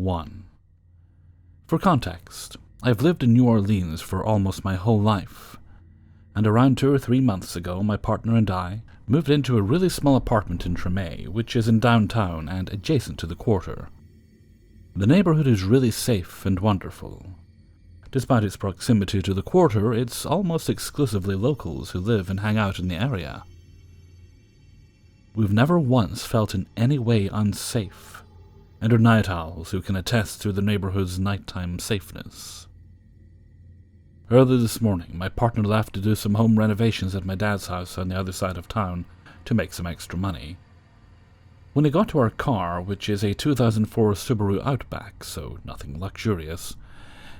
1. For context, I've lived in New Orleans for almost my whole life, and around 2 or 3 months ago my partner and I moved into a really small apartment in Tremé, which is in downtown and adjacent to the quarter. The neighborhood is really safe and wonderful. Despite its proximity to the quarter, it's almost exclusively locals who live and hang out in the area. We've never once felt in any way unsafe, and are night owls who can attest to the neighborhood's nighttime safeness. Early this morning, my partner left to do some home renovations at my dad's house on the other side of town to make some extra money. When he got to our car, which is a 2004 Subaru Outback, so nothing luxurious,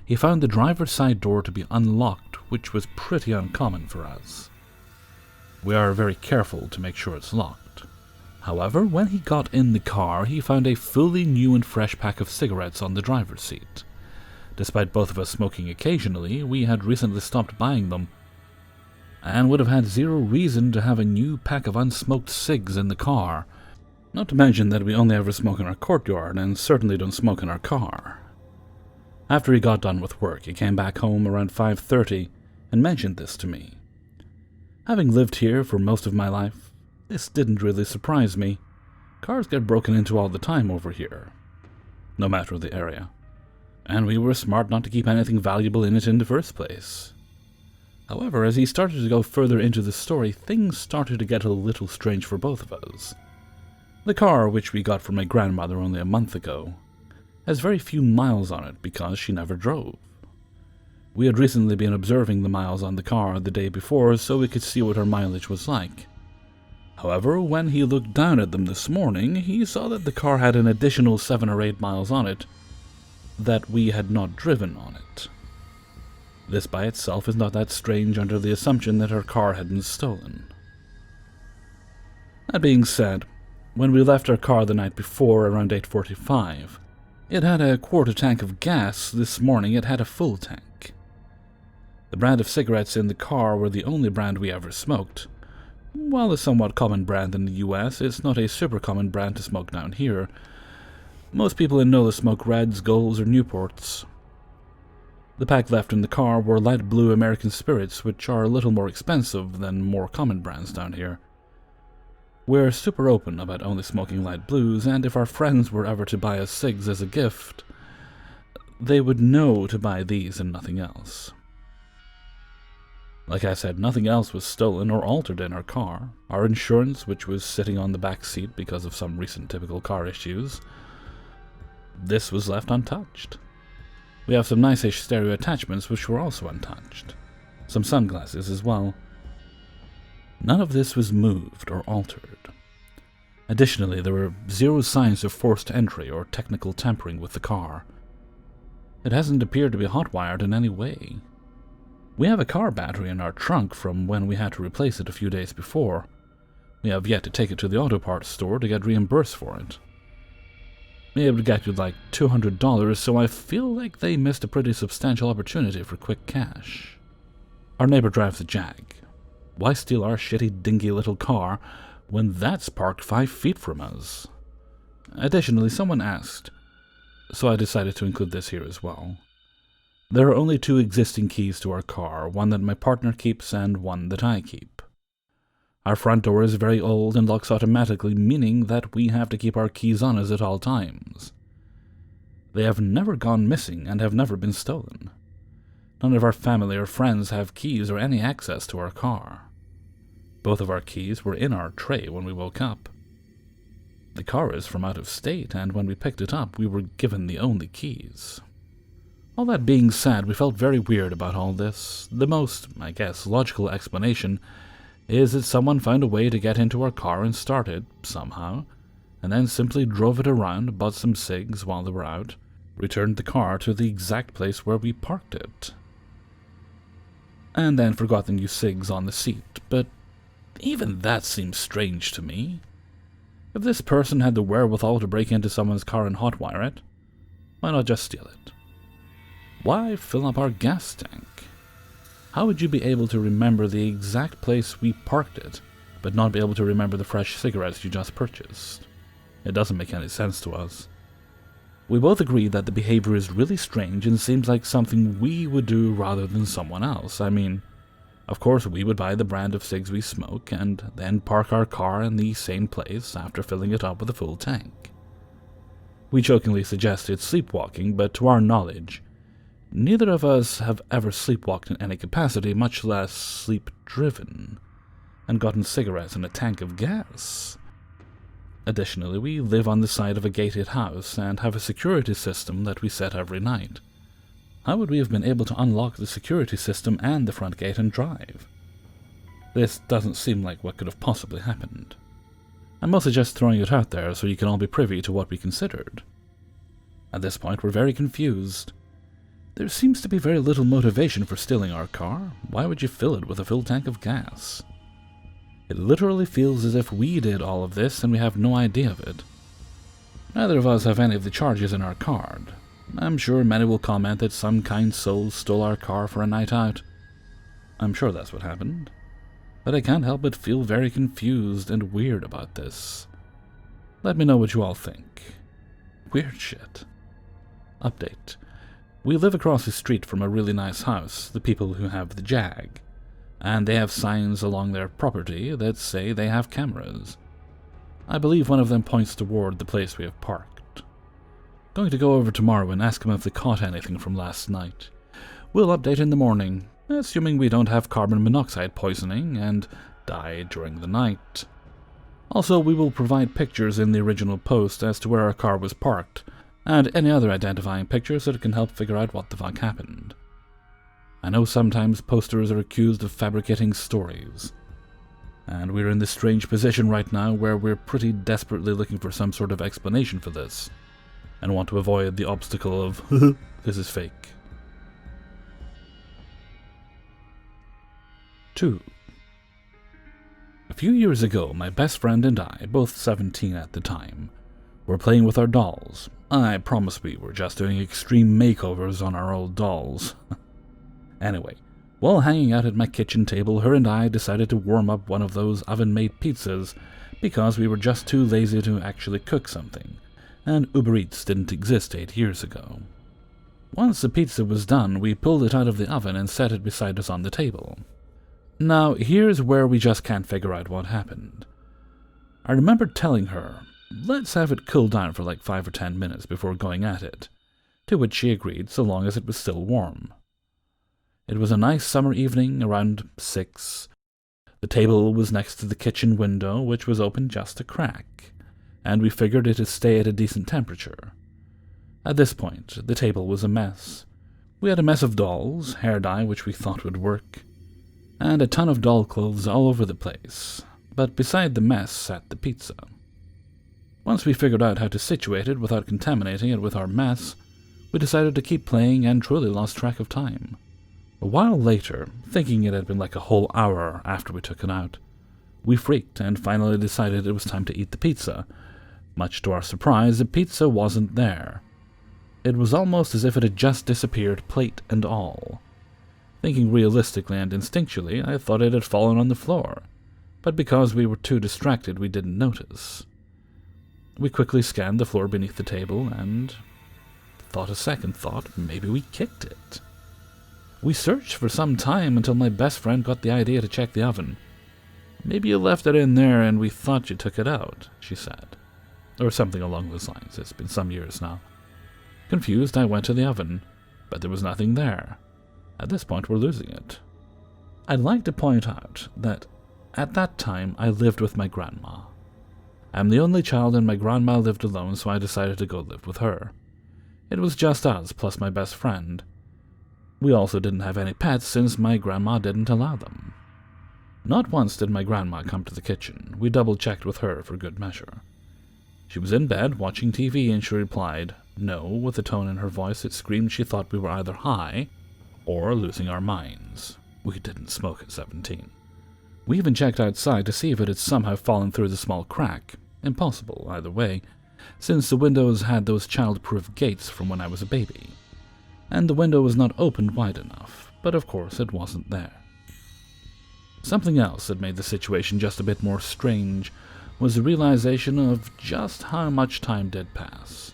he found the driver's side door to be unlocked, which was pretty uncommon for us. We are very careful to make sure it's locked. However, when he got in the car, he found a fully new and fresh pack of cigarettes on the driver's seat. Despite both of us smoking occasionally, we had recently stopped buying them, and would have had zero reason to have a new pack of unsmoked cigs in the car, not to mention that we only ever smoke in our courtyard and certainly don't smoke in our car. After he got done with work, he came back home around 5:30 and mentioned this to me. Having lived here for most of my life, this didn't really surprise me. Cars get broken into all the time over here, no matter the area, and we were smart not to keep anything valuable in it in the first place. However, as he started to go further into the story, things started to get a little strange for both of us. The car, which we got from my grandmother only a month ago, has very few miles on it because she never drove. We had recently been observing the miles on the car the day before so we could see what her mileage was like. However, when he looked down at them this morning, he saw that the car had an additional 7 or 8 miles on it that we had not driven on it. This by itself is not that strange under the assumption that our car had been stolen. That being said, when we left our car the night before around 8:45, it had a quarter tank of gas. This morning it had a full tank. The brand of cigarettes in the car were the only brand we ever smoked. While a somewhat common brand in the US, it's not a super common brand to smoke down here. Most people in NOLA smoke Reds, Golds, or Newports. The pack left in the car were light blue American Spirits, which are a little more expensive than more common brands down here. We're super open about only smoking light blues, and if our friends were ever to buy us cigs as a gift, they would know to buy these and nothing else. Like I said, nothing else was stolen or altered in our car. Our insurance, which was sitting on the back seat because of some recent typical car issues, this was left untouched. We have some nice-ish stereo attachments which were also untouched. Some sunglasses as well. None of this was moved or altered. Additionally, there were zero signs of forced entry or technical tampering with the car. It hasn't appeared to be hot-wired in any way. We have a car battery in our trunk from when we had to replace it a few days before. We have yet to take it to the auto parts store to get reimbursed for it. We able to get you like $200, so I feel like they missed a pretty substantial opportunity for quick cash. Our neighbor drives a Jag. Why steal our shitty, dingy little car when that's parked 5 feet from us? Additionally, someone asked, so I decided to include this here as well. There are only 2 existing keys to our car, one that my partner keeps and one that I keep. Our front door is very old and locks automatically, meaning that we have to keep our keys on us at all times. They have never gone missing and have never been stolen. None of our family or friends have keys or any access to our car. Both of our keys were in our tray when we woke up. The car is from out of state, and when we picked it up, we were given the only keys. All that being said, we felt very weird about all this. The most, I guess, logical explanation is that someone found a way to get into our car and start it, somehow, and then simply drove it around, bought some cigs while they were out, returned the car to the exact place where we parked it, and then forgot the new cigs on the seat. But even that seems strange to me. If this person had the wherewithal to break into someone's car and hotwire it, why not just steal it? Why fill up our gas tank? How would you be able to remember the exact place we parked it, but not be able to remember the fresh cigarettes you just purchased? It doesn't make any sense to us. We both agree that the behavior is really strange and seems like something we would do rather than someone else. I mean, of course we would buy the brand of cigs we smoke and then park our car in the same place after filling it up with a full tank. We jokingly suggested sleepwalking, but to our knowledge, neither of us have ever sleepwalked in any capacity, much less sleep-driven, and gotten cigarettes in a tank of gas. Additionally, we live on the side of a gated house and have a security system that we set every night. How would we have been able to unlock the security system and the front gate and drive? This doesn't seem like what could have possibly happened. I'm mostly just throwing it out there so you can all be privy to what we considered. At this point, we're very confused. There seems to be very little motivation for stealing our car. Why would you fill it with a full tank of gas? It literally feels as if we did all of this and we have no idea of it. Neither of us have any of the charges in our card. I'm sure many will comment that some kind soul stole our car for a night out. I'm sure that's what happened. But I can't help but feel very confused and weird about this. Let me know what you all think. Weird shit. Update. We live across the street from a really nice house, the people who have the Jag, and they have signs along their property that say they have cameras. I believe one of them points toward the place we have parked. Going to go over tomorrow and ask them if they caught anything from last night. We'll update in the morning, assuming we don't have carbon monoxide poisoning and die during the night. Also, we will provide pictures in the original post as to where our car was parked, and any other identifying pictures that can help figure out what the fuck happened. I know sometimes posters are accused of fabricating stories, and we're in this strange position right now where we're pretty desperately looking for some sort of explanation for this, and want to avoid the obstacle of, this is fake. 2. A few years ago, my best friend and I, both 17 at the time, were playing with our dolls. I promise we were just doing extreme makeovers on our old dolls. Anyway, while hanging out at my kitchen table, her and I decided to warm up one of those oven-made pizzas because we were just too lazy to actually cook something, and Uber Eats didn't exist 8 years ago. Once the pizza was done, we pulled it out of the oven and set it beside us on the table. Now, here's where we just can't figure out what happened. I remember telling her, let's have it cool down for like 5 or 10 minutes before going at it, to which she agreed so long as it was still warm. It was a nice summer evening, around 6. The table was next to the kitchen window, which was open just a crack, and we figured it'd stay at a decent temperature. At this point, the table was a mess. We had a mess of dolls, hair dye which we thought would work, and a ton of doll clothes all over the place, but beside the mess sat the pizza. Once we figured out how to situate it without contaminating it with our mess, we decided to keep playing and truly lost track of time. A while later, thinking it had been like a whole hour after we took it out, we freaked and finally decided it was time to eat the pizza. Much to our surprise, the pizza wasn't there. It was almost as if it had just disappeared, plate and all. Thinking realistically and instinctually, I thought it had fallen on the floor, but because we were too distracted, we didn't notice. We quickly scanned the floor beneath the table and thought a second thought, maybe we kicked it. We searched for some time until my best friend got the idea to check the oven. Maybe you left it in there and we thought you took it out, she said. Or something along those lines. It's been some years now. Confused, I went to the oven, but there was nothing there. At this point, we're losing it. I'd like to point out that at that time, I lived with my grandma. I'm the only child and my grandma lived alone, so I decided to go live with her. It was just us, plus my best friend. We also didn't have any pets since my grandma didn't allow them. Not once did my grandma come to the kitchen. We double-checked with her for good measure. She was in bed watching TV and she replied, no, with a tone in her voice that screamed she thought we were either high or losing our minds. We didn't smoke at 17. We even checked outside to see if it had somehow fallen through the small crack. Impossible, either way, since the windows had those child-proof gates from when I was a baby. And the window was not opened wide enough, but of course it wasn't there. Something else that made the situation just a bit more strange was the realization of just how much time did pass.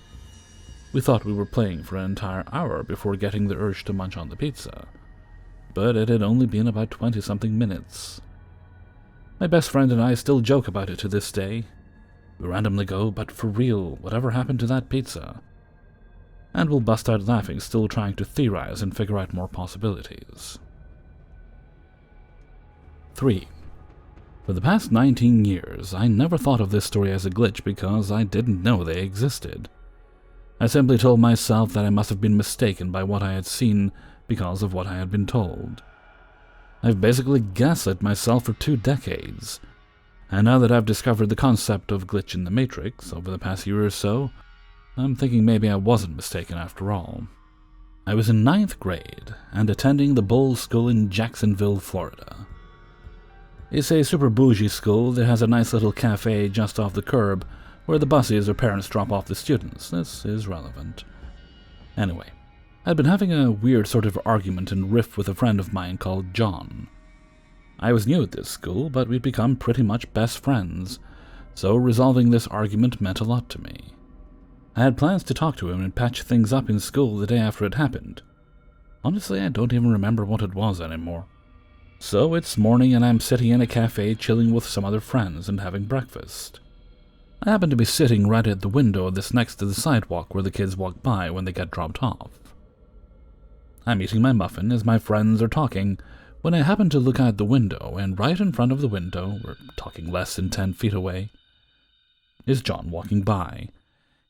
We thought we were playing for an entire hour before getting the urge to munch on the pizza, but it had only been about 20-something minutes. My best friend and I still joke about it to this day. We randomly go, but for real, whatever happened to that pizza? And we'll bust out laughing, still trying to theorize and figure out more possibilities. 3. For the past 19 years, I never thought of this story as a glitch because I didn't know they existed. I simply told myself that I must have been mistaken by what I had seen because of what I had been told. I've basically gaslit myself for 2 decades, and now that I've discovered the concept of glitch in the Matrix over the past year or so, I'm thinking maybe I wasn't mistaken after all. I was in 9th grade and attending the Bowles School in Jacksonville, Florida. It's a super bougie school that has a nice little cafe just off the curb where the buses or parents drop off the students. This is relevant. Anyway, I'd been having a weird sort of argument and riff with a friend of mine called John. I was new at this school, but we'd become pretty much best friends, so resolving this argument meant a lot to me. I had plans to talk to him and patch things up in school the day after it happened. Honestly, I don't even remember what it was anymore. So it's morning and I'm sitting in a cafe chilling with some other friends and having breakfast. I happen to be sitting right at the window that's next to the sidewalk where the kids walk by when they get dropped off. I'm eating my muffin as my friends are talking when I happen to look out the window, and right in front of the window, we're talking less than 10 feet away, is John walking by.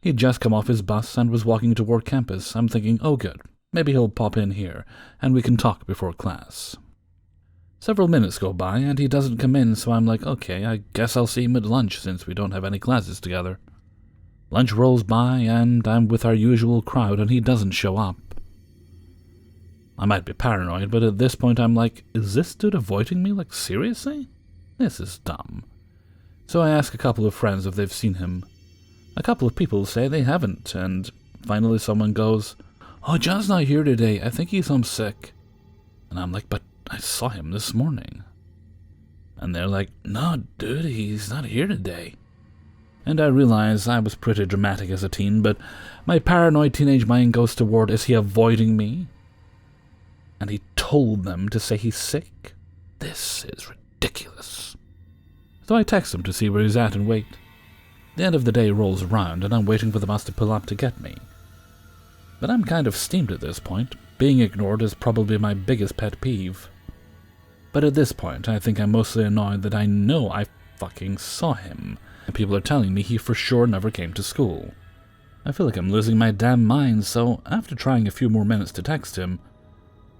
He'd just come off his bus and was walking toward campus. I'm thinking, oh good, maybe he'll pop in here and we can talk before class. Several minutes go by and he doesn't come in, so I'm like, okay, I guess I'll see him at lunch since we don't have any classes together. Lunch rolls by and I'm with our usual crowd and he doesn't show up. I might be paranoid, but at this point I'm like, is this dude avoiding me? Like, seriously? This is dumb. So I ask a couple of friends if they've seen him. A couple of people say they haven't, and finally someone goes, oh, John's not here today, I think he's home sick. And I'm like, but I saw him this morning. And they're like, no, dude, he's not here today. And I realize I was pretty dramatic as a teen, but my paranoid teenage mind goes toward, is he avoiding me? And he told them to say he's sick? This is ridiculous. So I text him to see where he's at and wait. The end of the day rolls around and I'm waiting for the bus to pull up to get me. But I'm kind of steamed at this point. Being ignored is probably my biggest pet peeve. But at this point, I think I'm mostly annoyed that I know I fucking saw him, and people are telling me he for sure never came to school. I feel like I'm losing my damn mind, so after trying a few more minutes to text him,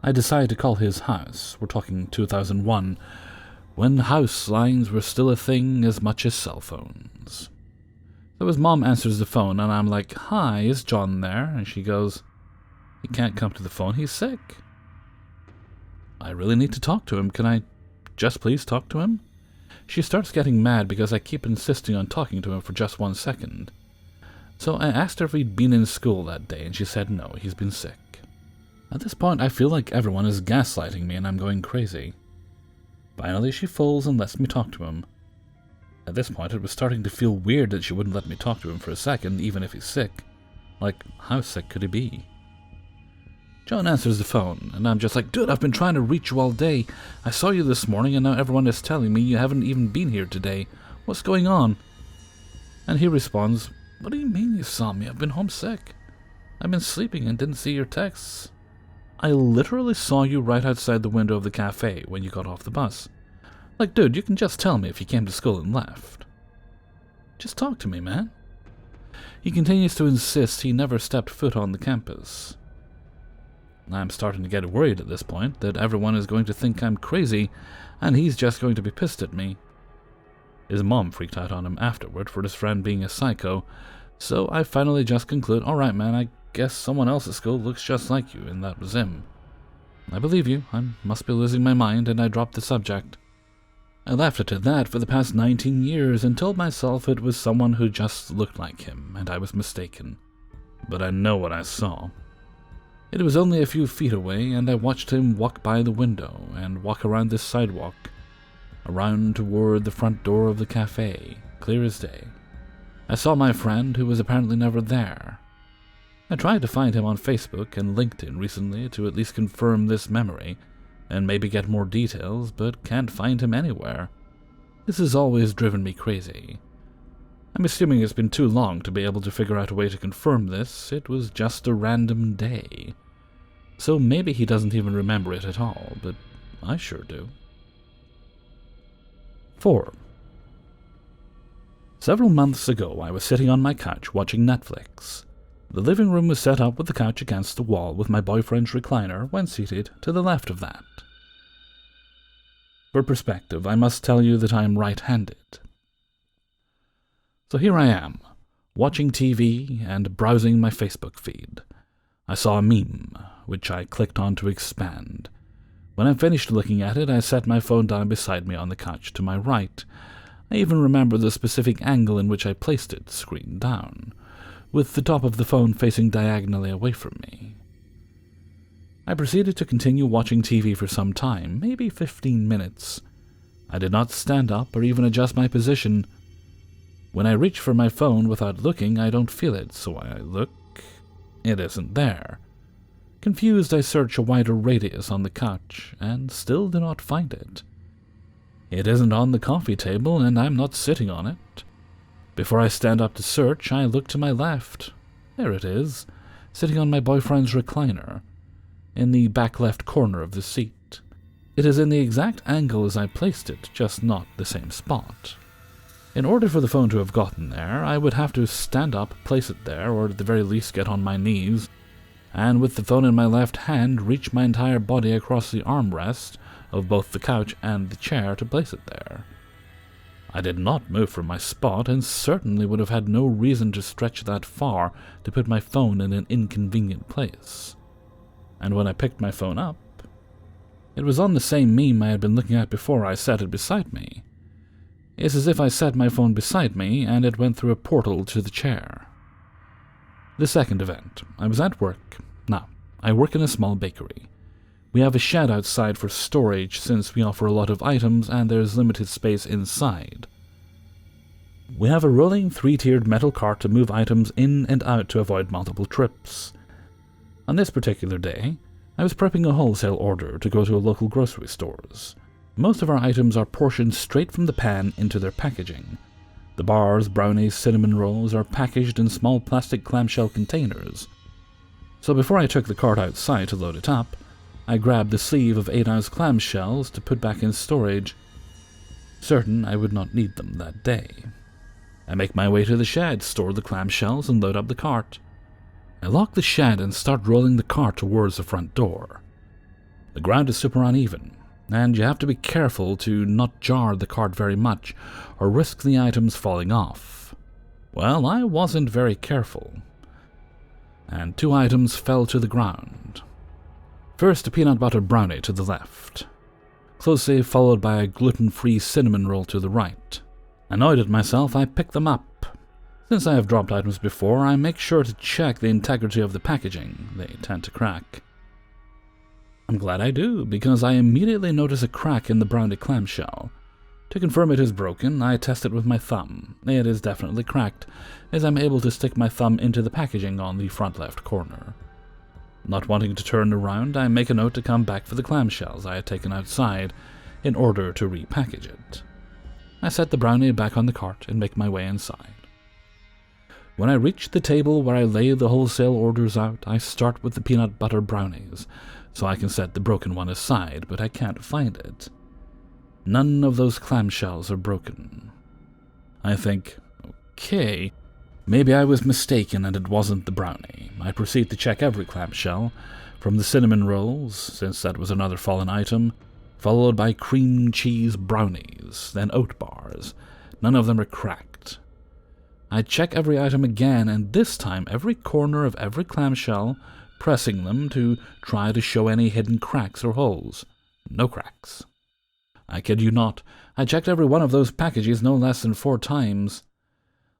I decided to call his house. We're talking 2001, when house lines were still a thing as much as cell phones. So his mom answers the phone, and I'm like, hi, is John there? And she goes, he can't come to the phone, he's sick. I really need to talk to him. Can I just please talk to him? She starts getting mad because I keep insisting on talking to him for just 1 second. So I asked her if he'd been in school that day, and she said no, he's been sick. At this point, I feel like everyone is gaslighting me and I'm going crazy. Finally, she folds and lets me talk to him. At this point, it was starting to feel weird that she wouldn't let me talk to him for a second, even if he's sick. Like, how sick could he be? John answers the phone, and I'm just like, dude, I've been trying to reach you all day. I saw you this morning, and now everyone is telling me you haven't even been here today. What's going on? And he responds, what do you mean you saw me? I've been homesick. I've been sleeping and didn't see your texts. I literally saw you right outside the window of the cafe when you got off the bus. Like, dude, you can just tell me if you came to school and left. Just talk to me, man. He continues to insist he never stepped foot on the campus. I'm starting to get worried at this point that everyone is going to think I'm crazy and he's just going to be pissed at me. His mom freaked out on him afterward for his friend being a psycho, so I finally just conclude, alright man, I guess someone else at school looks just like you, and that was him. I believe you, I must be losing my mind, and I dropped the subject. I laughed at that for the past 19 years and told myself it was someone who just looked like him, and I was mistaken. But I know what I saw. It was only a few feet away, and I watched him walk by the window and walk around this sidewalk, around toward the front door of the cafe, clear as day. I saw my friend, who was apparently never there. I tried to find him on Facebook and LinkedIn recently to at least confirm this memory and maybe get more details, but can't find him anywhere. This has always driven me crazy. I'm assuming it's been too long to be able to figure out a way to confirm this. It was just a random day. So maybe he doesn't even remember it at all, but I sure do. 4. Several months ago, I was sitting on my couch watching Netflix. The living room was set up with the couch against the wall with my boyfriend's recliner when seated to the left of that. For perspective, I must tell you that I am right-handed. So here I am, watching TV and browsing my Facebook feed. I saw a meme, which I clicked on to expand. When I finished looking at it, I set my phone down beside me on the couch to my right. I even remember the specific angle in which I placed it, screen down, with the top of the phone facing diagonally away from me. I proceeded to continue watching TV for some time, maybe 15 minutes. I did not stand up or even adjust my position. When I reach for my phone without looking, I don't feel it, so I look. It isn't there. Confused, I search a wider radius on the couch, and still do not find it. It isn't on the coffee table, and I'm not sitting on it. Before I stand up to search, I look to my left. There it is, sitting on my boyfriend's recliner, in the back left corner of the seat. It is in the exact angle as I placed it, just not the same spot. In order for the phone to have gotten there, I would have to stand up, place it there, or at the very least get on my knees, and with the phone in my left hand, reach my entire body across the armrest of both the couch and the chair to place it there. I did not move from my spot, and certainly would have had no reason to stretch that far to put my phone in an inconvenient place. And when I picked my phone up, it was on the same meme I had been looking at before I set it beside me. It's as if I set my phone beside me and it went through a portal to the chair. The second event. I was at work. Now, I work in a small bakery. We have a shed outside for storage since we offer a lot of items and there's limited space inside. We have a rolling 3-tiered metal cart to move items in and out to avoid multiple trips. On this particular day, I was prepping a wholesale order to go to a local grocery stores. Most of our items are portioned straight from the pan into their packaging. The bars, brownies, cinnamon rolls are packaged in small plastic clamshell containers. So before I took the cart outside to load it up, I grabbed the sleeve of 8-ounce clamshells to put back in storage, certain I would not need them that day. I make my way to the shed, store the clamshells, and load up the cart. I lock the shed and start rolling the cart towards the front door. The ground is super uneven, and you have to be careful to not jar the cart very much or risk the items falling off. Well, I wasn't very careful, and 2 items fell to the ground. First, a peanut butter brownie to the left, closely followed by a gluten-free cinnamon roll to the right. Annoyed at myself, I pick them up. Since I have dropped items before, I make sure to check the integrity of the packaging. They tend to crack. I'm glad I do, because I immediately notice a crack in the brownie clamshell. To confirm it is broken, I test it with my thumb. It is definitely cracked, as I'm able to stick my thumb into the packaging on the front left corner. Not wanting to turn around, I make a note to come back for the clamshells I had taken outside in order to repackage it. I set the brownie back on the cart and make my way inside. When I reach the table where I lay the wholesale orders out, I start with the peanut butter brownies, so I can set the broken one aside, but I can't find it. None of those clamshells are broken. I think, okay, maybe I was mistaken and it wasn't the brownie. I proceed to check every clamshell, from the cinnamon rolls, since that was another fallen item, followed by cream cheese brownies, then oat bars. None of them are cracked. I check every item again, and this time every corner of every clamshell, pressing them to try to show any hidden cracks or holes. No cracks. I kid you not, I checked every one of those packages no less than 4 times.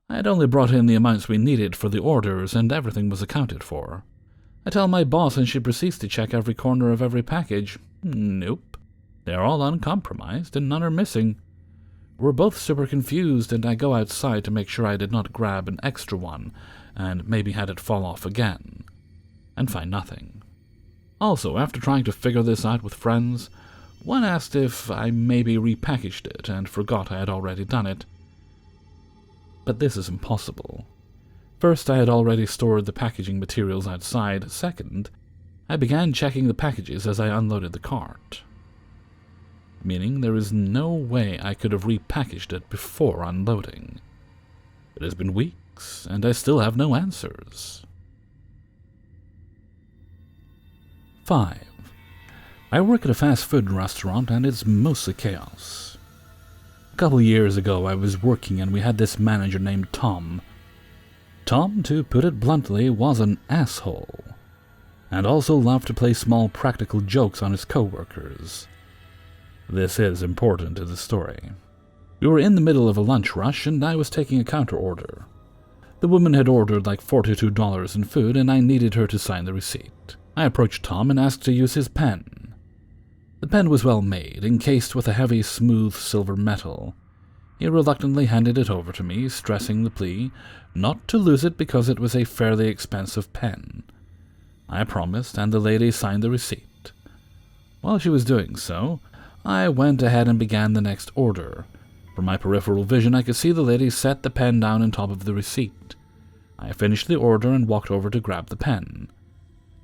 I had only brought in the amounts we needed for the orders, and everything was accounted for. I tell my boss, and she proceeds to check every corner of every package. Nope. They are all uncompromised, and none are missing. We're both super confused, and I go outside to make sure I did not grab an extra one, and maybe had it fall off again, and find nothing. Also, after trying to figure this out with friends, one asked if I maybe repackaged it and forgot I had already done it. But this is impossible. First, I had already stored the packaging materials outside. Second, I began checking the packages as I unloaded the cart. Meaning there is no way I could have repackaged it before unloading. It has been weeks, and I still have no answers. 5. I work at a fast food restaurant, and it's mostly chaos. A couple years ago I was working and we had this manager named Tom. Tom, to put it bluntly, was an asshole, and also loved to play small practical jokes on his co-workers. This is important to the story. We were in the middle of a lunch rush and I was taking a counter order. The woman had ordered like $42 in food and I needed her to sign the receipt. I approached Tom and asked to use his pen. The pen was well made, encased with a heavy, smooth silver metal. He reluctantly handed it over to me, stressing the plea not to lose it because it was a fairly expensive pen. I promised, and the lady signed the receipt. While she was doing so, I went ahead and began the next order. From my peripheral vision, I could see the lady set the pen down on top of the receipt. I finished the order and walked over to grab the pen.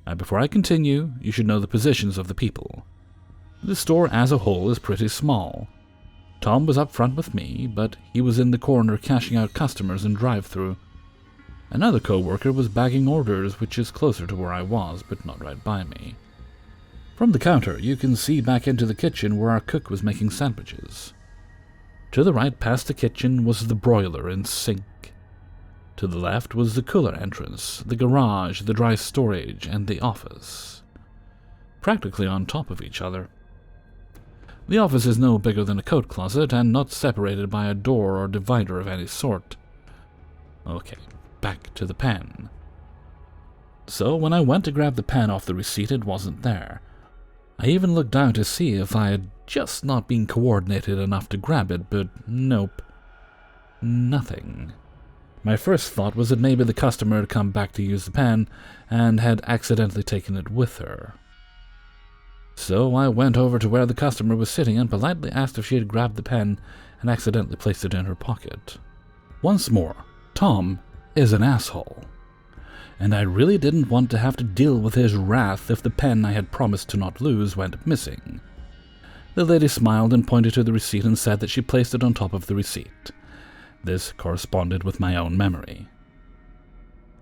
Now, before I continue, you should know the positions of the people. The store as a whole is pretty small. Tom was up front with me, but he was in the corner cashing out customers in drive-thru. Another co-worker was bagging orders, which is closer to where I was, but not right by me. From the counter, you can see back into the kitchen where our cook was making sandwiches. To the right, past the kitchen, was the broiler and sink. To the left was the cooler entrance, the garage, the dry storage, and the office. Practically on top of each other. The office is no bigger than a coat closet and not separated by a door or divider of any sort. Okay, back to the pen. So when I went to grab the pen off the receipt, it wasn't there. I even looked down to see if I had just not been coordinated enough to grab it, but nope. Nothing. My first thought was that maybe the customer had come back to use the pen and had accidentally taken it with her. So I went over to where the customer was sitting and politely asked if she had grabbed the pen and accidentally placed it in her pocket. Once more, Tom is an asshole, and I really didn't want to have to deal with his wrath if the pen I had promised to not lose went missing. The lady smiled and pointed to the receipt and said that she placed it on top of the receipt. This corresponded with my own memory.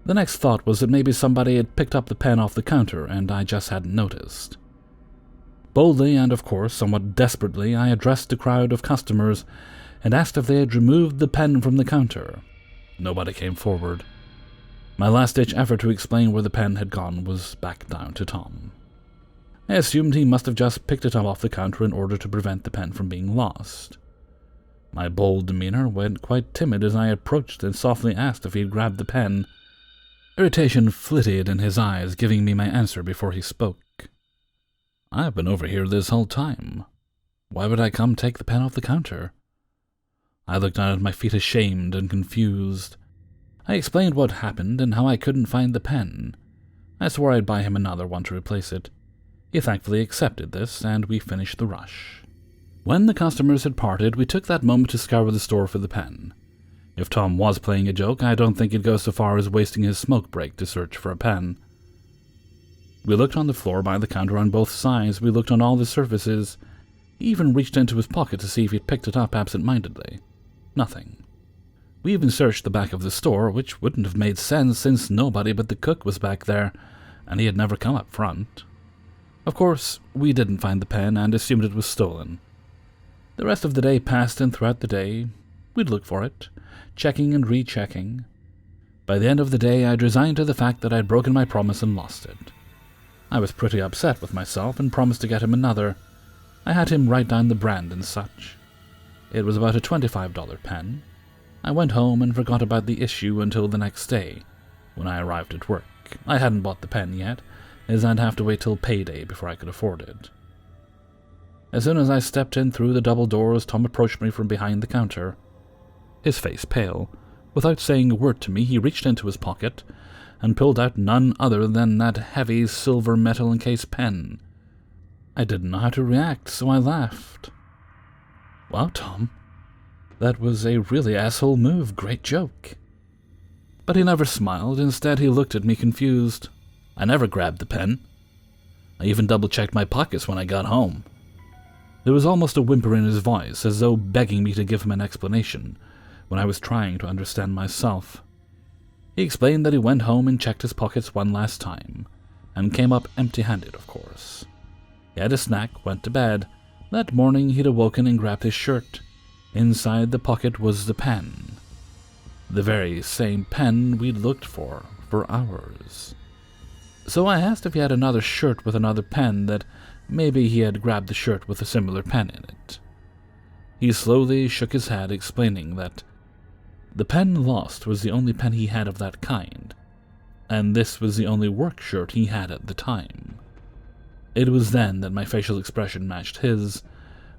The next thought was that maybe somebody had picked up the pen off the counter and I just hadn't noticed. Boldly and, of course, somewhat desperately, I addressed the crowd of customers and asked if they had removed the pen from the counter. Nobody came forward. My last-ditch effort to explain where the pen had gone was back down to Tom. I assumed he must have just picked it up off the counter in order to prevent the pen from being lost. My bold demeanor went quite timid as I approached and softly asked if he had grabbed the pen. Irritation flitted in his eyes, giving me my answer before he spoke. I've been over here this whole time. Why would I come take the pen off the counter? I looked down at my feet ashamed and confused. I explained what happened and how I couldn't find the pen. I swore I'd buy him another one to replace it. He thankfully accepted this, and we finished the rush. When the customers had parted, we took that moment to scour the store for the pen. If Tom was playing a joke, I don't think he'd go so far as wasting his smoke break to search for a pen. We looked on the floor by the counter on both sides, we looked on all the surfaces. He even reached into his pocket to see if he'd picked it up absent-mindedly. Nothing. We even searched the back of the store, which wouldn't have made sense since nobody but the cook was back there, and he had never come up front. Of course, we didn't find the pen and assumed it was stolen. The rest of the day passed, and throughout the day, we'd look for it, checking and rechecking. By the end of the day, I'd resigned to the fact that I'd broken my promise and lost it. I was pretty upset with myself and promised to get him another. I had him write down the brand and such. It was about a $25 pen. I went home and forgot about the issue until the next day, when I arrived at work. I hadn't bought the pen yet, as I'd have to wait till payday before I could afford it. As soon as I stepped in through the double doors, Tom approached me from behind the counter. His face pale, Without saying a word to me, he reached into his pocket and pulled out none other than that heavy silver metal encased pen. I didn't know how to react, so I laughed. "Wow, Tom, that was a really asshole move. Great joke." But he never smiled. Instead, he looked at me confused. "I never grabbed the pen. I even double-checked my pockets when I got home." There was almost a whimper in his voice, as though begging me to give him an explanation, when I was trying to understand myself. He explained that he went home and checked his pockets one last time, and came up empty-handed, of course. He had a snack, went to bed. That morning he'd awoken and grabbed his shirt. Inside the pocket was the pen. The very same pen we'd looked for hours. So I asked if he had another shirt with another pen, that maybe he had grabbed the shirt with a similar pen in it. He slowly shook his head, explaining that the pen lost was the only pen he had of that kind, and this was the only work shirt he had at the time. It was then that my facial expression matched his.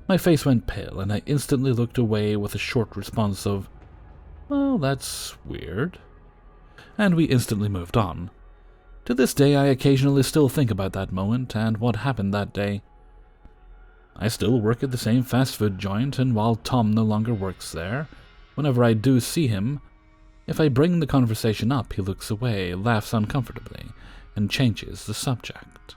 My face went pale, and I instantly looked away with a short response of, "Well, that's weird." And we instantly moved on. To this day, I occasionally still think about that moment and what happened that day. I still work at the same fast food joint, and while Tom no longer works there, whenever I do see him, if I bring the conversation up, he looks away, laughs uncomfortably, and changes the subject.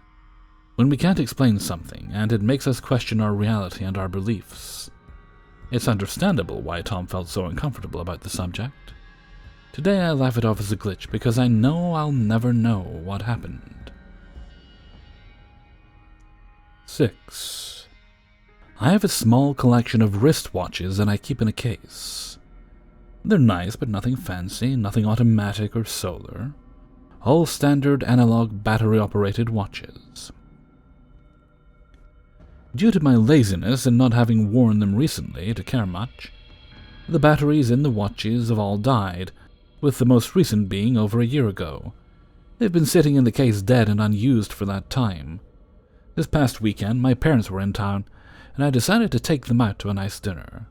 When we can't explain something, and it makes us question our reality and our beliefs, it's understandable why Tom felt so uncomfortable about the subject. Today I laugh it off as a glitch because I know I'll never know what happened. 6. I have a small collection of wristwatches that I keep in a case. They're nice, but nothing fancy, nothing automatic or solar. All standard analog battery-operated watches. Due to my laziness and not having worn them recently to care much, the batteries in the watches have all died, with the most recent being over a year ago. They've been sitting in the case dead and unused for that time. This past weekend, my parents were in town, and I decided to take them out to a nice dinner.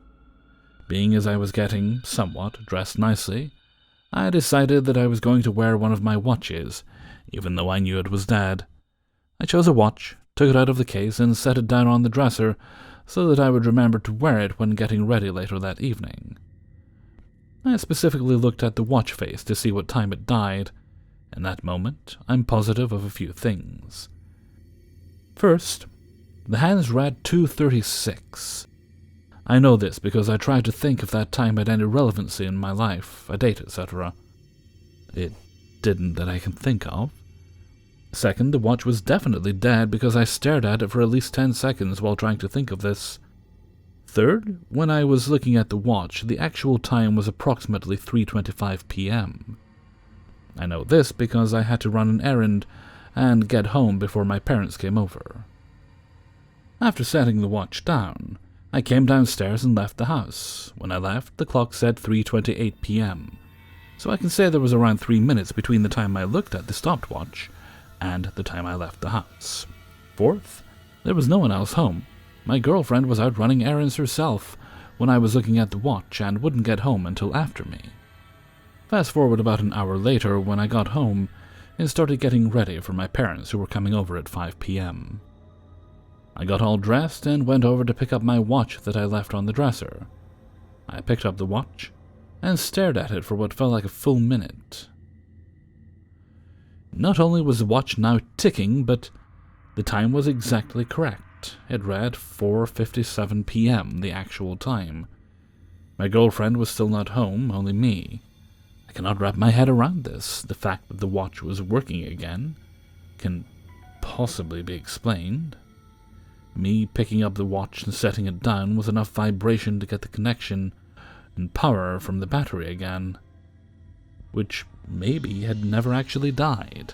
Being as I was getting, somewhat, dressed nicely, I decided that I was going to wear one of my watches, even though I knew it was dead. I chose a watch, took it out of the case, and set it down on the dresser so that I would remember to wear it when getting ready later that evening. I specifically looked at the watch face to see what time it died. In that moment, I'm positive of a few things. First, the hands read 2:36. I know this because I tried to think if that time had any relevancy in my life, a date, etc. It didn't that I can think of. Second, the watch was definitely dead because I stared at it for at least 10 seconds while trying to think of this. Third, when I was looking at the watch, the actual time was approximately 3:25 p.m. I know this because I had to run an errand and get home before my parents came over. After setting the watch down, I came downstairs and left the house. When I left, the clock said 3:28 p.m., so I can say there was around 3 minutes between the time I looked at the stopwatch and the time I left the house. Fourth, there was no one else home. My girlfriend was out running errands herself when I was looking at the watch and wouldn't get home until after me. Fast forward about an hour later when I got home and started getting ready for my parents who were coming over at 5 p.m. I got all dressed and went over to pick up my watch that I left on the dresser. I picked up the watch and stared at it for what felt like a full minute. Not only was the watch now ticking, but the time was exactly correct. It read 4:57 p.m., the actual time. My girlfriend was still not home, only me. I cannot wrap my head around this. The fact that the watch was working again can possibly be explained. Me picking up the watch and setting it down was enough vibration to get the connection and power from the battery again, which maybe had never actually died.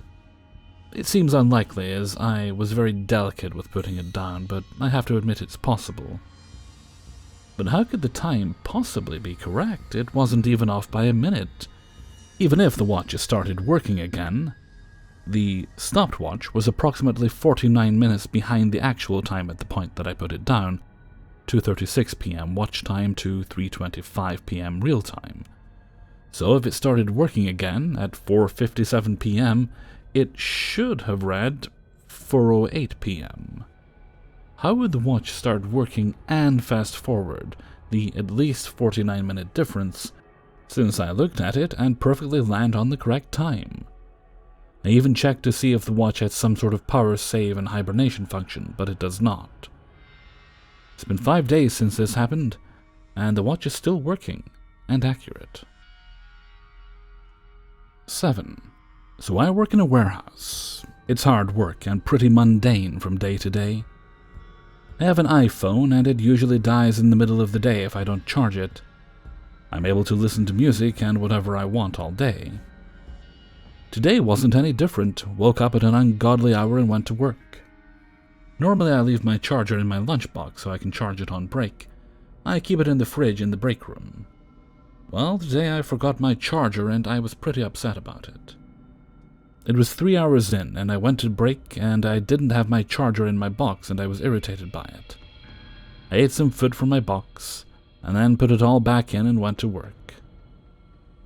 It seems unlikely, as I was very delicate with putting it down, but I have to admit it's possible. But how could the time possibly be correct? It wasn't even off by a minute. Even if the watch started working again, the stopwatch was approximately 49 minutes behind the actual time at the point that I put it down, 2:36 p.m. watch time to 3:25 p.m. real time. So if it started working again at 4:57 p.m., it should have read 4:08 p.m. How would the watch start working and fast forward the at least 49-minute difference, since I looked at it and perfectly land on the correct time? I even checked to see if the watch had some sort of power save and hibernation function, but it does not. It's been 5 days since this happened, and the watch is still working and accurate. 7. So I work in a warehouse. It's hard work and pretty mundane from day to day. I have an iPhone and it usually dies in the middle of the day if I don't charge it. I'm able to listen to music and whatever I want all day. Today wasn't any different. Woke up at an ungodly hour and went to work. Normally I leave my charger in my lunchbox so I can charge it on break. I keep it in the fridge in the break room. Well, today I forgot my charger and I was pretty upset about it. It was 3 hours in and I went to break and I didn't have my charger in my box and I was irritated by it. I ate some food from my box and then put it all back in and went to work.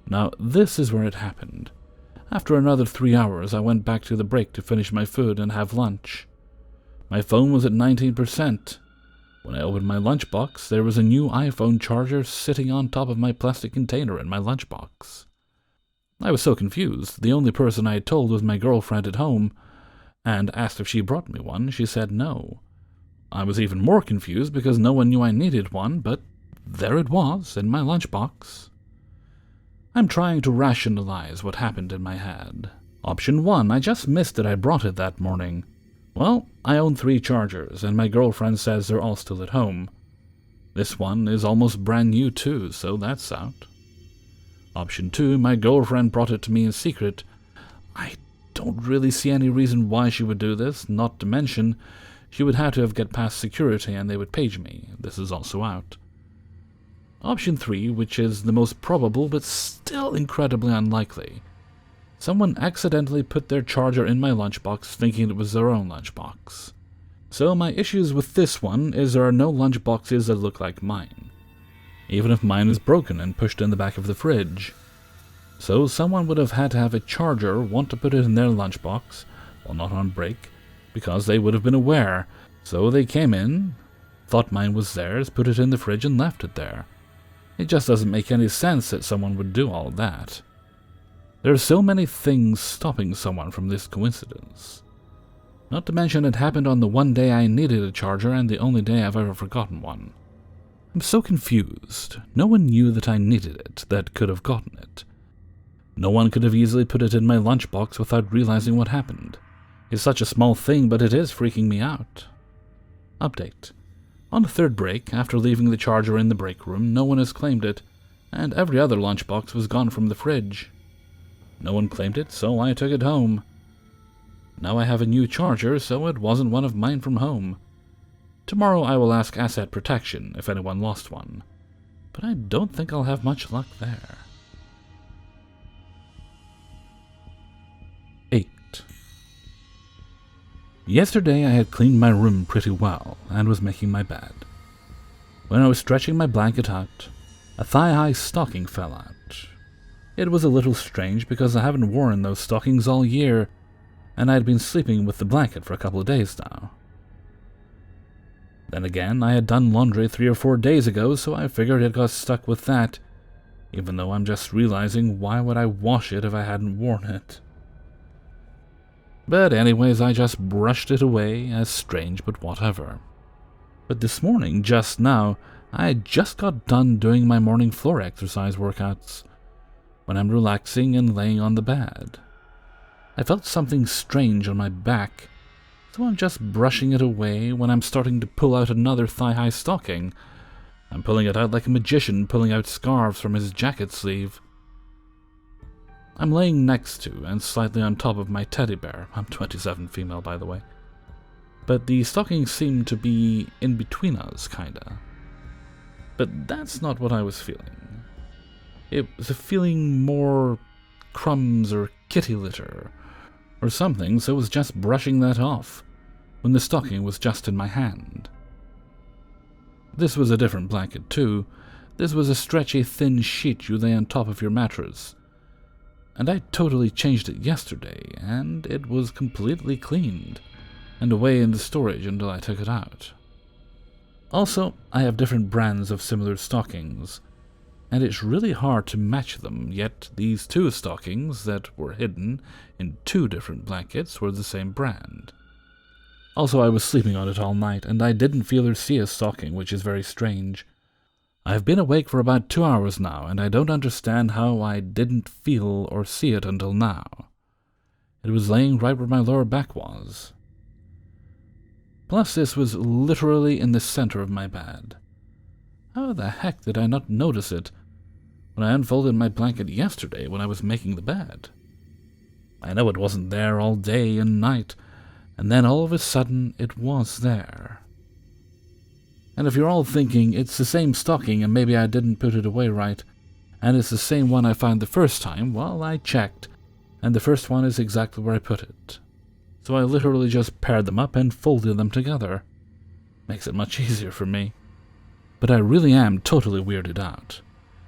Now this is where it happened. After another 3 hours I went back to the break to finish my food and have lunch. My phone was at 19%. When I opened my lunchbox, there was a new iPhone charger sitting on top of my plastic container in my lunchbox. I was so confused. The only person I had told was my girlfriend at home, and asked if she brought me one. She said no. I was even more confused because no one knew I needed one, but there it was in my lunchbox. I'm trying to rationalize what happened in my head. Option 1, I just missed that I brought it that morning. Well, I own 3 chargers, and my girlfriend says they're all still at home. This one is almost brand new too, so that's out. Option 2, my girlfriend brought it to me in secret. I don't really see any reason why she would do this, not to mention she would have to get past security and they would page me. This is also out. Option 3, which is the most probable but still incredibly unlikely. Someone accidentally put their charger in my lunchbox thinking it was their own lunchbox. So my issues with this one is there are no lunchboxes that look like mine, even if mine is broken and pushed in the back of the fridge. So someone would have had to have a charger want to put it in their lunchbox, while not on break, because they would have been aware. So they came in, thought mine was theirs, put it in the fridge and left it there. It just doesn't make any sense that someone would do all of that. There are so many things stopping someone from this coincidence. Not to mention it happened on the one day I needed a charger and the only day I've ever forgotten one. I'm so confused. No one knew that I needed it, that could have gotten it. No one could have easily put it in my lunchbox without realizing what happened. It's such a small thing, but it is freaking me out. Update. On the 3rd break, after leaving the charger in the break room, no one has claimed it, and every other lunchbox was gone from the fridge. No one claimed it, so I took it home. Now I have a new charger, so it wasn't one of mine from home. Tomorrow I will ask Asset Protection if anyone lost one, but I don't think I'll have much luck there. 8. Yesterday I had cleaned my room pretty well and was making my bed. When I was stretching my blanket out, a thigh-high stocking fell out. It was a little strange because I haven't worn those stockings all year, and I had been sleeping with the blanket for a couple of days now. Then again, I had done laundry 3 or 4 days ago, so I figured it got stuck with that, even though I'm just realizing why would I wash it if I hadn't worn it. But anyways, I just brushed it away as strange, but whatever. But this morning, just now, I had just got done doing my morning floor exercise workouts when I'm relaxing and laying on the bed. I felt something strange on my back, so I'm just brushing it away when I'm starting to pull out another thigh-high stocking. I'm pulling it out like a magician pulling out scarves from his jacket sleeve. I'm laying next to and slightly on top of my teddy bear. I'm 27 female, by the way. But the stockings seem to be in between us, kinda. But that's not what I was feeling. It was a feeling more crumbs or kitty litter or something, so I was just brushing that off when the stocking was just in my hand. This was a different blanket too. This was a stretchy, thin sheet you lay on top of your mattress. And I totally changed it yesterday, and it was completely cleaned and away in the storage until I took it out. Also, I have different brands of similar stockings, and it's really hard to match them, yet these two stockings that were hidden in two different blankets were the same brand. Also, I was sleeping on it all night, and I didn't feel or see a stocking, which is very strange. I've been awake for about 2 hours now, and I don't understand how I didn't feel or see it until now. It was laying right where my lower back was. Plus, this was literally in the center of my bed. How the heck did I not notice it when I unfolded my blanket yesterday when I was making the bed? I know it wasn't there all day and night, and then all of a sudden it was there. And if you're all thinking it's the same stocking and maybe I didn't put it away right, and it's the same one I found the first time, well, I checked, and the first one is exactly where I put it. So I literally just paired them up and folded them together. Makes it much easier for me. But I really am totally weirded out.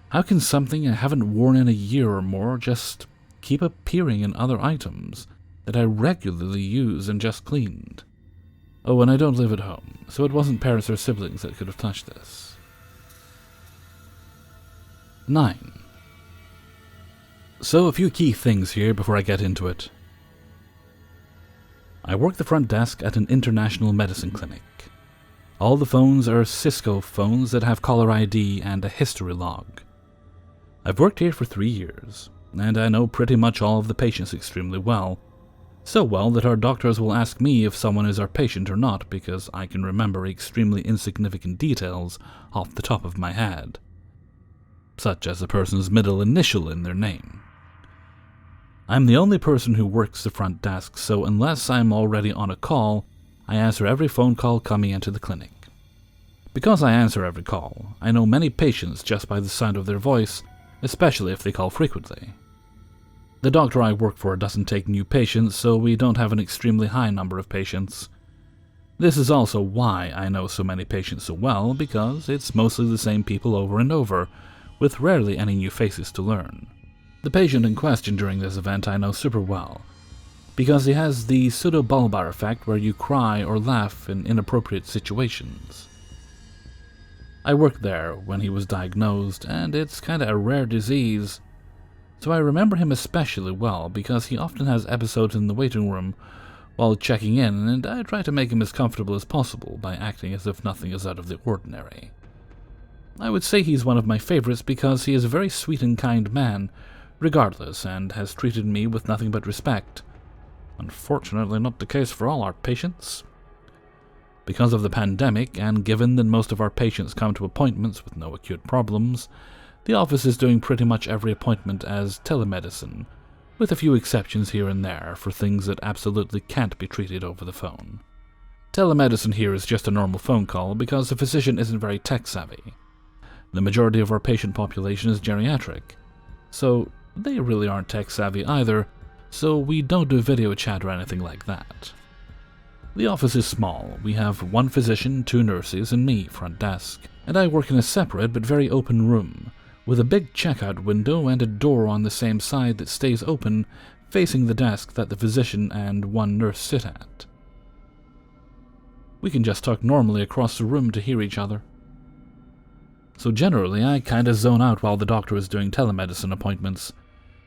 How can something I haven't worn in a year or more just keep appearing in other items that I regularly use and just cleaned? Oh, and I don't live at home, so it wasn't parents or siblings that could have touched this. 9. So a few key things here before I get into it. I work the front desk at an international medicine clinic. All the phones are Cisco phones that have caller ID and a history log. I've worked here for 3 years, and I know pretty much all of the patients extremely well. So well that our doctors will ask me if someone is our patient or not because I can remember extremely insignificant details off the top of my head, such as a person's middle initial in their name. I'm the only person who works the front desk, so unless I'm already on a call, I answer every phone call coming into the clinic. Because I answer every call, I know many patients just by the sound of their voice, especially if they call frequently. The doctor I work for doesn't take new patients, so we don't have an extremely high number of patients. This is also why I know so many patients so well, because it's mostly the same people over and over, with rarely any new faces to learn. The patient in question during this event I know super well, because he has the pseudobulbar effect where you cry or laugh in inappropriate situations. I worked there when he was diagnosed, and it's kinda a rare disease, so I remember him especially well because he often has episodes in the waiting room while checking in, and I try to make him as comfortable as possible by acting as if nothing is out of the ordinary. I would say he's one of my favorites because he is a very sweet and kind man, regardless, and has treated me with nothing but respect. Unfortunately not the case for all our patients. Because of the pandemic, and given that most of our patients come to appointments with no acute problems, the office is doing pretty much every appointment as telemedicine, with a few exceptions here and there for things that absolutely can't be treated over the phone. Telemedicine here is just a normal phone call because the physician isn't very tech-savvy. The majority of our patient population is geriatric, so they really aren't tech-savvy either, so we don't do video chat or anything like that. The office is small. We have 1 physician, 2 nurses, and me, front desk, and I work in a separate but very open room, with a big checkout window and a door on the same side that stays open, facing the desk that the physician and 1 nurse sit at. We can just talk normally across the room to hear each other. So generally, I kinda zone out while the doctor is doing telemedicine appointments,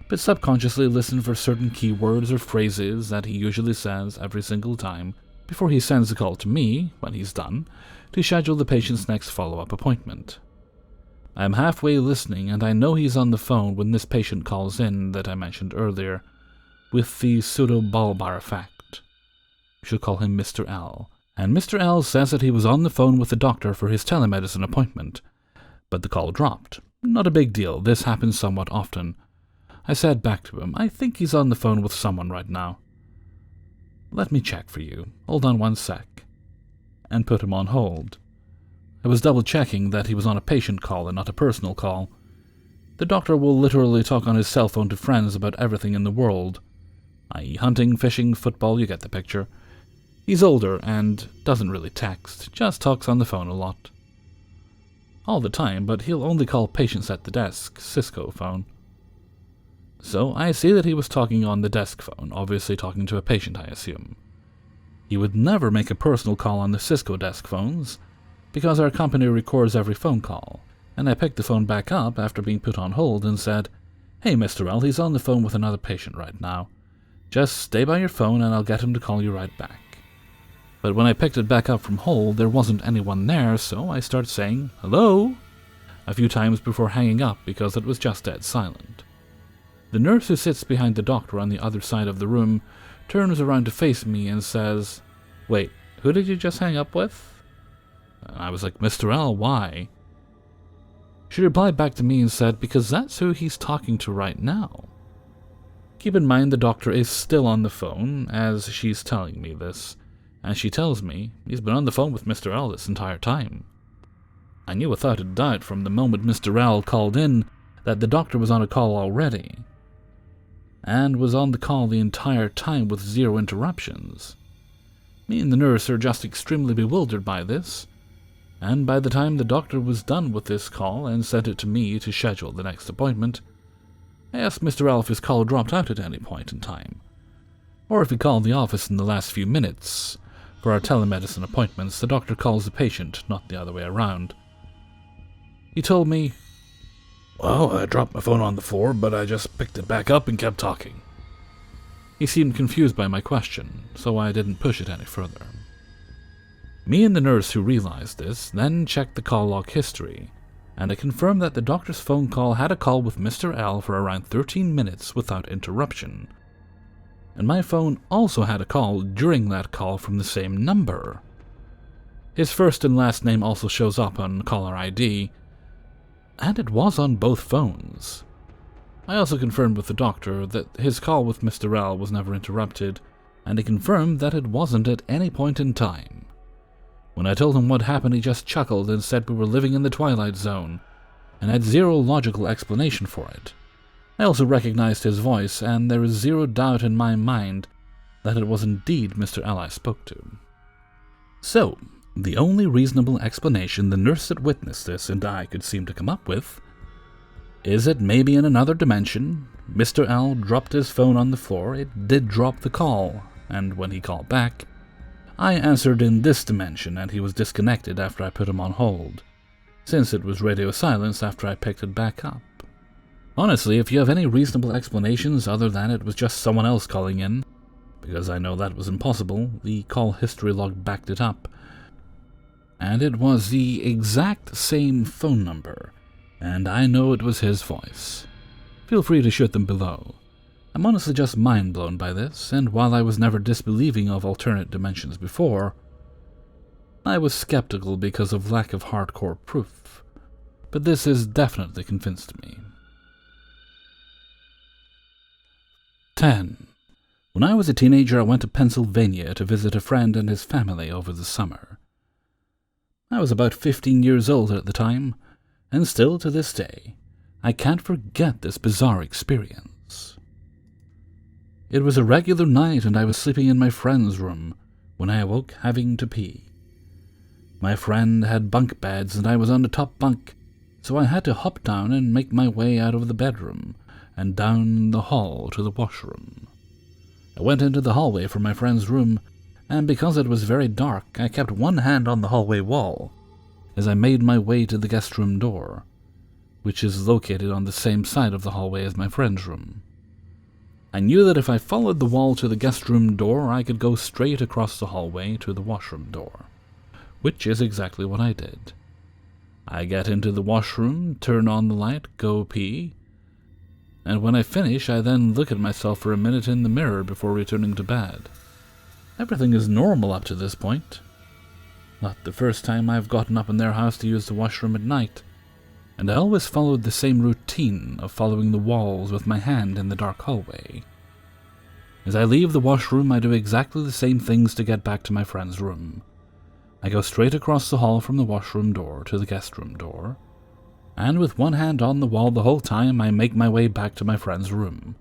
but subconsciously listen for certain keywords or phrases that he usually says every single time before he sends the call to me, when he's done, to schedule the patient's next follow-up appointment. I am halfway listening, and I know he's on the phone when this patient calls in that I mentioned earlier, with the pseudobulbar effect. We should call him Mr. L. And Mr. L says that he was on the phone with the doctor for his telemedicine appointment, but the call dropped. Not a big deal, this happens somewhat often. I said back to him, I think he's on the phone with someone right now. Let me check for you. Hold on 1 sec. And put him on hold. I was double-checking that he was on a patient call and not a personal call. The doctor will literally talk on his cell phone to friends about everything in the world, i.e. hunting, fishing, football, you get the picture. He's older and doesn't really text, just talks on the phone a lot. all the time, but he'll only call patients at the desk, Cisco phone. So I see that he was talking on the desk phone, obviously talking to a patient, I assume. He would never make a personal call on the Cisco desk phones, because our company records every phone call, and I picked the phone back up after being put on hold and said, "Hey, Mr. L, he's on the phone with another patient right now. Just stay by your phone and I'll get him to call you right back." But when I picked it back up from hold, there wasn't anyone there, so I started saying, "Hello?" a few times before hanging up because it was just dead silent. The nurse who sits behind the doctor on the other side of the room turns around to face me and says, "Wait, who did you just hang up with?" I was like, "Mr. L, why?" She replied back to me and said, "Because that's who he's talking to right now." Keep in mind the doctor is still on the phone as she's telling me this, and she tells me he's been on the phone with Mr. L this entire time. I knew without a doubt from the moment Mr. L called in that the doctor was on a call already, and was on the call the entire time with 0 interruptions. Me and the nurse are just extremely bewildered by this, and by the time the doctor was done with this call and sent it to me to schedule the next appointment, I asked Mr. L if his call dropped out at any point in time, or if he called the office in the last few minutes. For our telemedicine appointments, the doctor calls the patient, not the other way around. He told me, "Well, I dropped my phone on the floor, but I just picked it back up and kept talking." He seemed confused by my question, so I didn't push it any further. Me and the nurse who realized this then checked the call log history, and I confirmed that the doctor's phone call had a call with Mr. L for around 13 minutes without interruption. And my phone also had a call during that call from the same number. His first and last name also shows up on caller ID, and it was on both phones. I also confirmed with the doctor that his call with Mr. L was never interrupted, and he confirmed that it wasn't at any point in time. When I told him what happened, he just chuckled and said we were living in the Twilight Zone, and had 0 logical explanation for it. I also recognized his voice, and there is 0 doubt in my mind that it was indeed Mr. L I spoke to. So, the only reasonable explanation the nurse that witnessed this and I could seem to come up with is that maybe in another dimension, Mr. L dropped his phone on the floor, it did drop the call, and when he called back, I answered in this dimension and he was disconnected after I put him on hold, since it was radio silence after I picked it back up. Honestly, if you have any reasonable explanations other than it was just someone else calling in, because I know that was impossible, the call history log backed it up, and it was the exact same phone number, and I know it was his voice. Feel free to shoot them below. I'm honestly just mind-blown by this, and while I was never disbelieving of alternate dimensions before, I was skeptical because of lack of hardcore proof, but this has definitely convinced me. 10. When I was a teenager, I went to Pennsylvania to visit a friend and his family over the summer. I was about 15 years old at the time, and still to this day, I can't forget this bizarre experience. It was a regular night and I was sleeping in my friend's room when I awoke having to pee. My friend had bunk beds and I was on the top bunk, so I had to hop down and make my way out of the bedroom and down the hall to the washroom. I went into the hallway from my friend's room, and because it was very dark, I kept one hand on the hallway wall as I made my way to the guest room door, which is located on the same side of the hallway as my friend's room. I knew that if I followed the wall to the guest room door, I could go straight across the hallway to the washroom door, which is exactly what I did. I get into the washroom, turn on the light, go pee, and when I finish, I then look at myself for a minute in the mirror before returning to bed. Everything is normal up to this point. Not the first time I've gotten up in their house to use the washroom at night, and I always followed the same routine of following the walls with my hand in the dark hallway. As I leave the washroom, I do exactly the same things to get back to my friend's room. I go straight across the hall from the washroom door to the guest room door, and with one hand on the wall the whole time, I make my way back to my friend's room.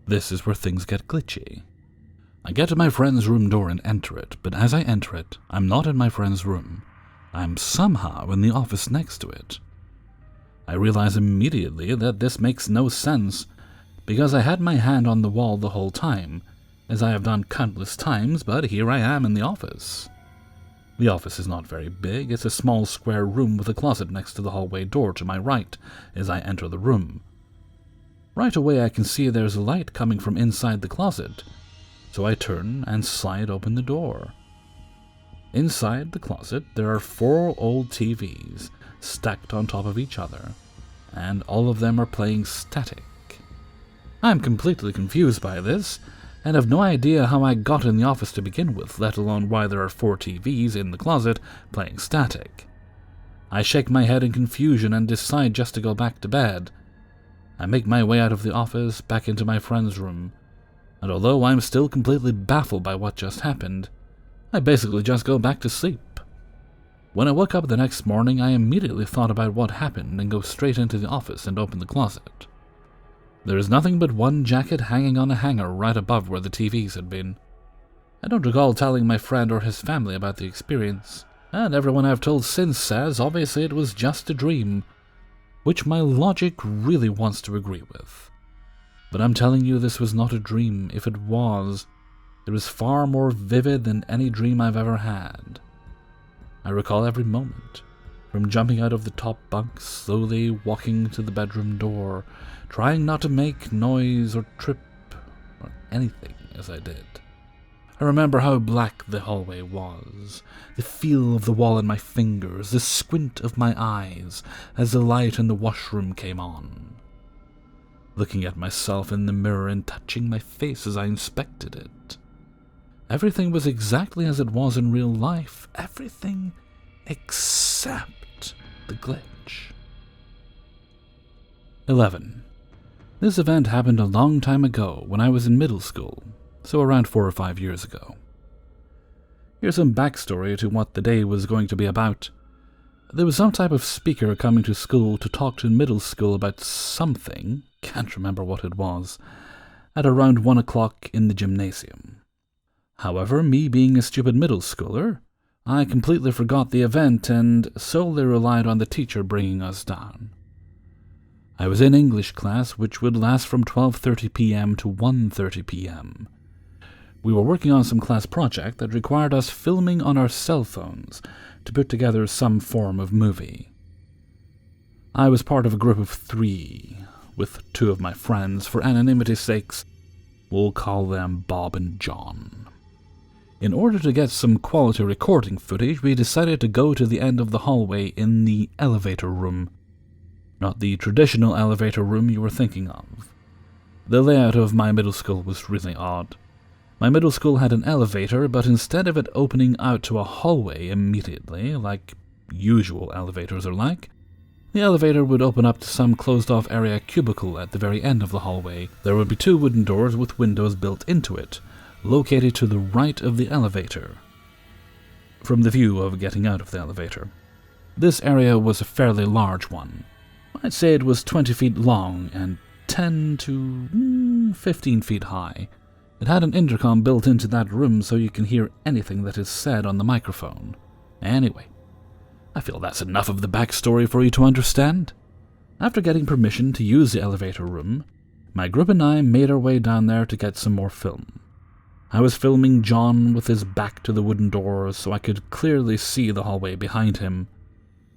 This is where things get glitchy. I get to my friend's room door and enter it, but as I enter it, I'm not in my friend's room. I'm somehow in the office next to it. I realize immediately that this makes no sense, because I had my hand on the wall the whole time, as I have done countless times, but here I am in the office. The office is not very big. It's a small square room with a closet next to the hallway door to my right as I enter the room. Right away I can see there's a light coming from inside the closet, so I turn and slide open the door. Inside the closet there are 4 old TVs stacked on top of each other, and all of them are playing static. I'm completely confused by this, and have no idea how I got in the office to begin with, let alone why there are 4 TVs in the closet playing static. I shake my head in confusion and decide just to go back to bed. I make my way out of the office, back into my friend's room, and although I'm still completely baffled by what just happened, I basically just go back to sleep. When I woke up the next morning, I immediately thought about what happened and go straight into the office and open the closet. There is nothing but one jacket hanging on a hanger right above where the TVs had been. I don't recall telling my friend or his family about the experience, and everyone I've told since says obviously it was just a dream, which my logic really wants to agree with. But I'm telling you, this was not a dream. If it was far more vivid than any dream I've ever had. I recall every moment, from jumping out of the top bunk, slowly walking to the bedroom door, trying not to make noise or trip or anything as I did. I remember how black the hallway was, the feel of the wall in my fingers, the squint of my eyes as the light in the washroom came on. Looking at myself in the mirror and touching my face as I inspected it. Everything was exactly as it was in real life, everything except the glitch. 11. This event happened a long time ago when I was in middle school, so around 4 or 5 years ago. Here's some backstory to what the day was going to be about. There was some type of speaker coming to school to talk to middle school about something, can't remember what it was, at around 1 o'clock in the gymnasium. However, me being a stupid middle schooler, I completely forgot the event and solely relied on the teacher bringing us down. I was in English class, which would last from 12:30 p.m. to 1:30 p.m. We were working on some class project that required us filming on our cell phones to put together some form of movie. I was part of a group of 3, with 2 of my friends. For anonymity's sakes, we'll call them Bob and John. In order to get some quality recording footage, we decided to go to the end of the hallway in the elevator room. Not the traditional elevator room you were thinking of. The layout of my middle school was really odd. My middle school had an elevator, but instead of it opening out to a hallway immediately, like usual elevators are like, the elevator would open up to some closed-off area cubicle at the very end of the hallway. There would be 2 wooden doors with windows built into it, located to the right of the elevator, from the view of getting out of the elevator. This area was a fairly large one. I'd say it was 20 feet long and 10 to 15 feet high. It had an intercom built into that room so you can hear anything that is said on the microphone. Anyway, I feel that's enough of the backstory for you to understand. After getting permission to use the elevator room, my group and I made our way down there to get some more film. I was filming John with his back to the wooden doors so I could clearly see the hallway behind him.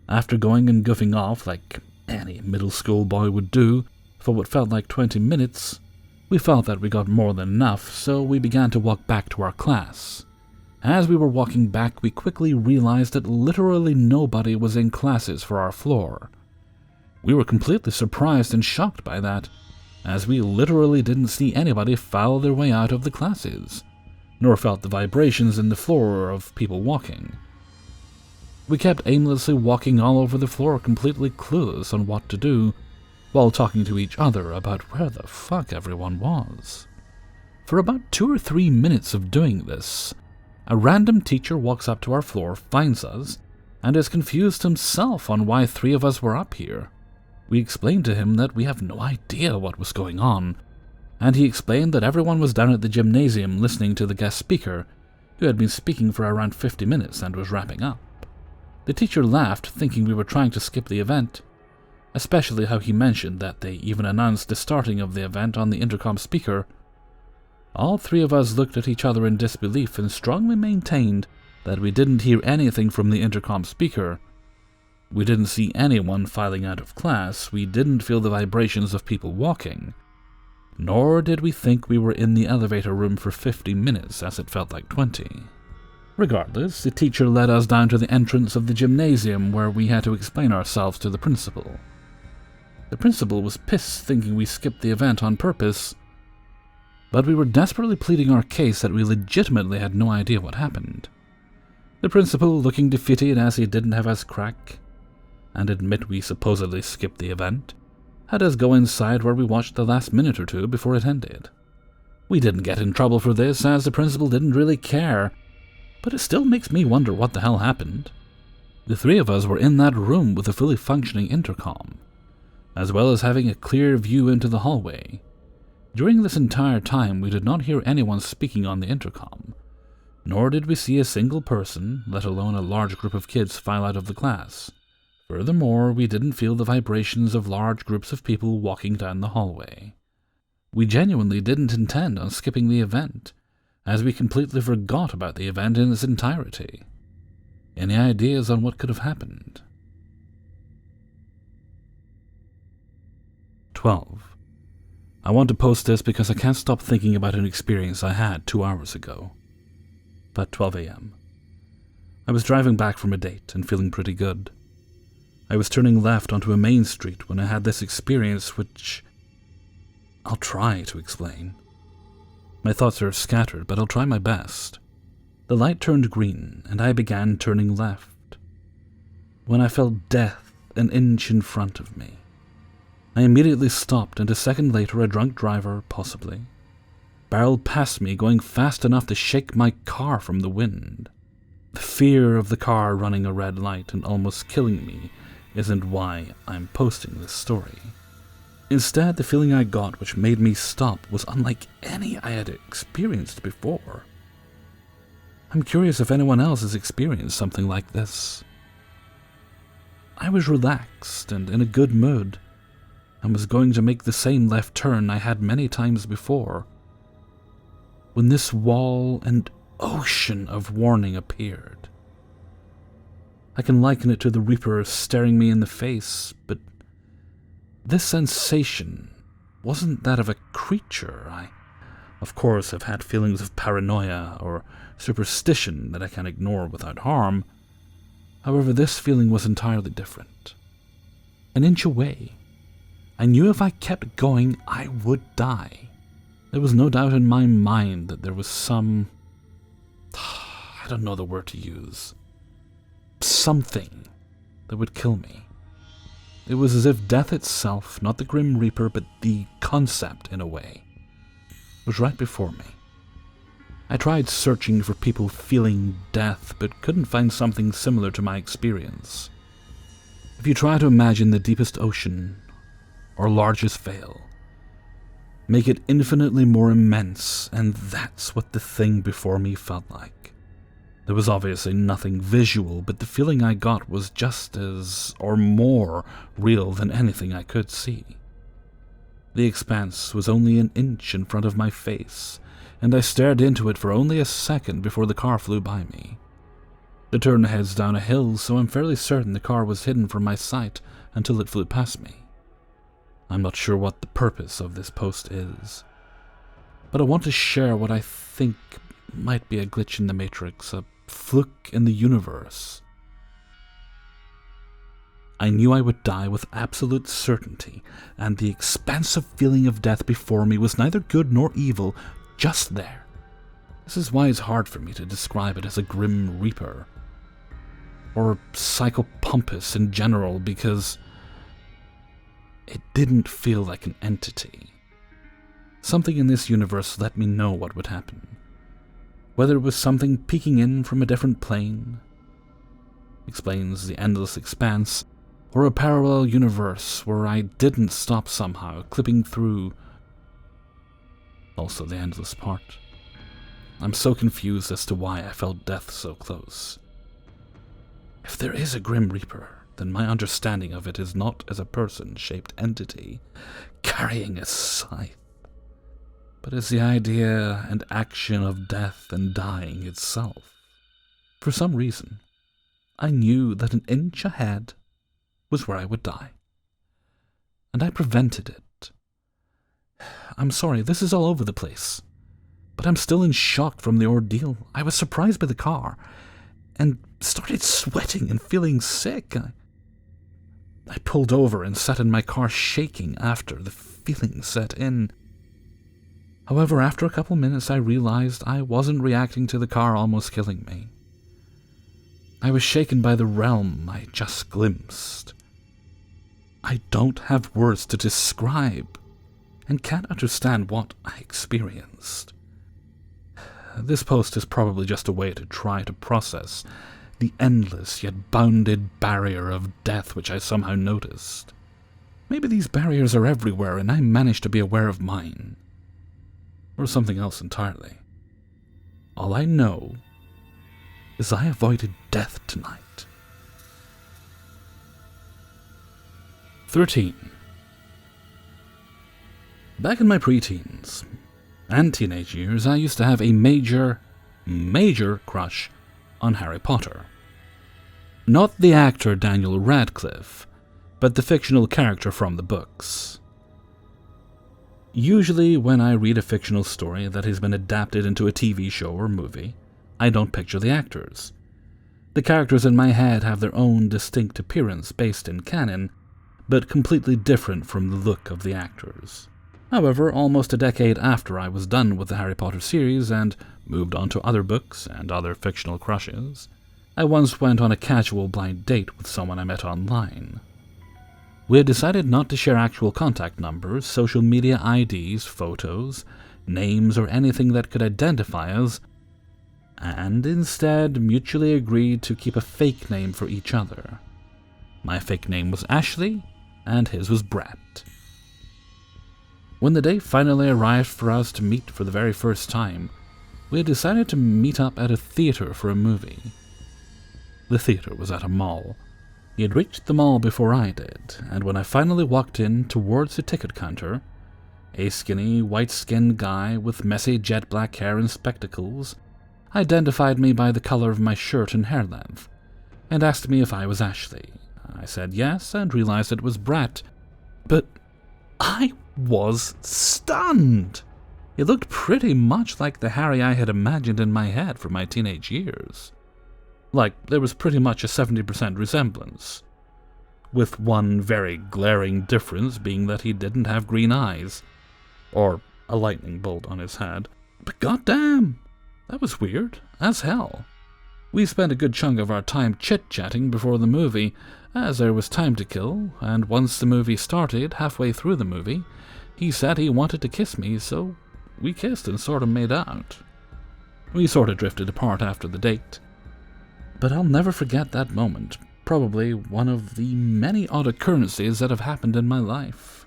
After going and goofing off like any middle school boy would do for what felt like 20 minutes, we felt that we got more than enough, so we began to walk back to our class. As we were walking back, we quickly realized that literally nobody was in classes for our floor. We were completely surprised and shocked by that, as we literally didn't see anybody foul their way out of the classes, nor felt the vibrations in the floor of people walking. We kept aimlessly walking all over the floor, completely clueless on what to do, while talking to each other about where the fuck everyone was. For about 2 or 3 minutes of doing this, a random teacher walks up to our floor, finds us, and is confused himself on why 3 of us were up here. We explained to him that we have no idea what was going on, and he explained that everyone was down at the gymnasium listening to the guest speaker, who had been speaking for around 50 minutes and was wrapping up. The teacher laughed, thinking we were trying to skip the event, especially how he mentioned that they even announced the starting of the event on the intercom speaker. All three of us looked at each other in disbelief and strongly maintained that we didn't hear anything from the intercom speaker. We didn't see anyone filing out of class, we didn't feel the vibrations of people walking, nor did we think we were in the elevator room for 50 minutes as it felt like 20. Regardless, the teacher led us down to the entrance of the gymnasium where we had to explain ourselves to the principal. The principal was pissed, thinking we skipped the event on purpose, but we were desperately pleading our case that we legitimately had no idea what happened. The principal, looking defeated as he didn't have us crack and admit we supposedly skipped the event, had us go inside where we watched the last minute or two before it ended. We didn't get in trouble for this, as the principal didn't really care, but it still makes me wonder what the hell happened. The three of us were in that room with a fully functioning intercom, as well as having a clear view into the hallway. During this entire time, we did not hear anyone speaking on the intercom, nor did we see a single person, let alone a large group of kids, file out of the class. Furthermore, we didn't feel the vibrations of large groups of people walking down the hallway. We genuinely didn't intend on skipping the event, as we completely forgot about the event in its entirety. Any ideas on what could have happened? 12. I want to post this because I can't stop thinking about an experience I had 2 hours ago. About 12 a.m. I was driving back from a date and feeling pretty good. I was turning left onto a main street when I had this experience which I'll try to explain. My thoughts are scattered, but I'll try my best. The light turned green, and I began turning left, when I felt death an inch in front of me. I immediately stopped, and a second later a drunk driver, possibly, barreled past me, going fast enough to shake my car from the wind. The fear of the car running a red light and almost killing me isn't why I'm posting this story. Instead, the feeling I got which made me stop was unlike any I had experienced before. I'm curious if anyone else has experienced something like this. I was relaxed and in a good mood, and was going to make the same left turn I had many times before, when this wall and ocean of warning appeared. I can liken it to the Reaper staring me in the face, but this sensation wasn't that of a creature. I, of course, have had feelings of paranoia or superstition that I can ignore without harm. However, this feeling was entirely different. An inch away, I knew if I kept going, I would die. There was no doubt in my mind that there was some... I don't know the word to use. Something that would kill me. It was as if death itself, not the Grim Reaper, but the concept, in a way, was right before me. I tried searching for people feeling death, but couldn't find something similar to my experience. If you try to imagine the deepest ocean, or largest vale, make it infinitely more immense, and that's what the thing before me felt like. There was obviously nothing visual, but the feeling I got was just as, or more, real than anything I could see. The expanse was only an inch in front of my face, and I stared into it for only a second before the car flew by me. The turn heads down a hill, so I'm fairly certain the car was hidden from my sight until it flew past me. I'm not sure what the purpose of this post is, but I want to share what I think might be a glitch in the Matrix, a fluke in the universe. I knew I would die with absolute certainty, and the expansive feeling of death before me was neither good nor evil, just there. This is why it's hard for me to describe it as a Grim Reaper, or Psychopompus in general, because it didn't feel like an entity. Something in this universe let me know what would happen. Whether it was something peeking in from a different plane, explains the endless expanse, or a parallel universe where I didn't stop somehow, clipping through, also the endless part. I'm so confused as to why I felt death so close. If there is a Grim Reaper, then my understanding of it is not as a person-shaped entity carrying a scythe, but as the idea and action of death and dying itself. For some reason, I knew that an inch ahead was where I would die, and I prevented it. I'm sorry, this is all over the place, but I'm still in shock from the ordeal. I was surprised by the car, and started sweating and feeling sick. I pulled over and sat in my car shaking after the feeling set in. However, after a couple minutes I realized I wasn't reacting to the car almost killing me. I was shaken by the realm I just glimpsed. I don't have words to describe, and can't understand what I experienced. This post is probably just a way to try to process the endless yet bounded barrier of death which I somehow noticed. Maybe these barriers are everywhere and I managed to be aware of mine. Or something else entirely. All I know is I avoided death tonight. 13. Back in my preteens and teenage years, I used to have a major crush on Harry Potter. Not the actor Daniel Radcliffe, but the fictional character from the books. Usually when I read a fictional story that has been adapted into a TV show or movie, I don't picture the actors. The characters in my head have their own distinct appearance based in canon, but completely different from the look of the actors. However, almost a decade after I was done with the Harry Potter series and moved on to other books and other fictional crushes, I once went on a casual blind date with someone I met online. We had decided not to share actual contact numbers, social media IDs, photos, names, or anything that could identify us, and instead mutually agreed to keep a fake name for each other. My fake name was Ashley, and his was Brett. When the day finally arrived for us to meet for the very first time, we had decided to meet up at a theater for a movie. The theater was at a mall. He had reached the mall before I did, and when I finally walked in towards the ticket counter, a skinny, white-skinned guy with messy jet black hair and spectacles identified me by the color of my shirt and hair length, and asked me if I was Ashley. I said yes, and realized it was Brett, but I was stunned. It looked pretty much like the Harry I had imagined in my head from my teenage years. Like, there was pretty much a 70% resemblance, with one very glaring difference being that he didn't have green eyes, or a lightning bolt on his head. But goddamn, that was weird as hell. We spent a good chunk of our time chit-chatting before the movie, as there was time to kill, and once the movie started, halfway through the movie, he said he wanted to kiss me, so we kissed and sort of made out. We sort of drifted apart after the date. But I'll never forget that moment, probably one of the many odd occurrences that have happened in my life.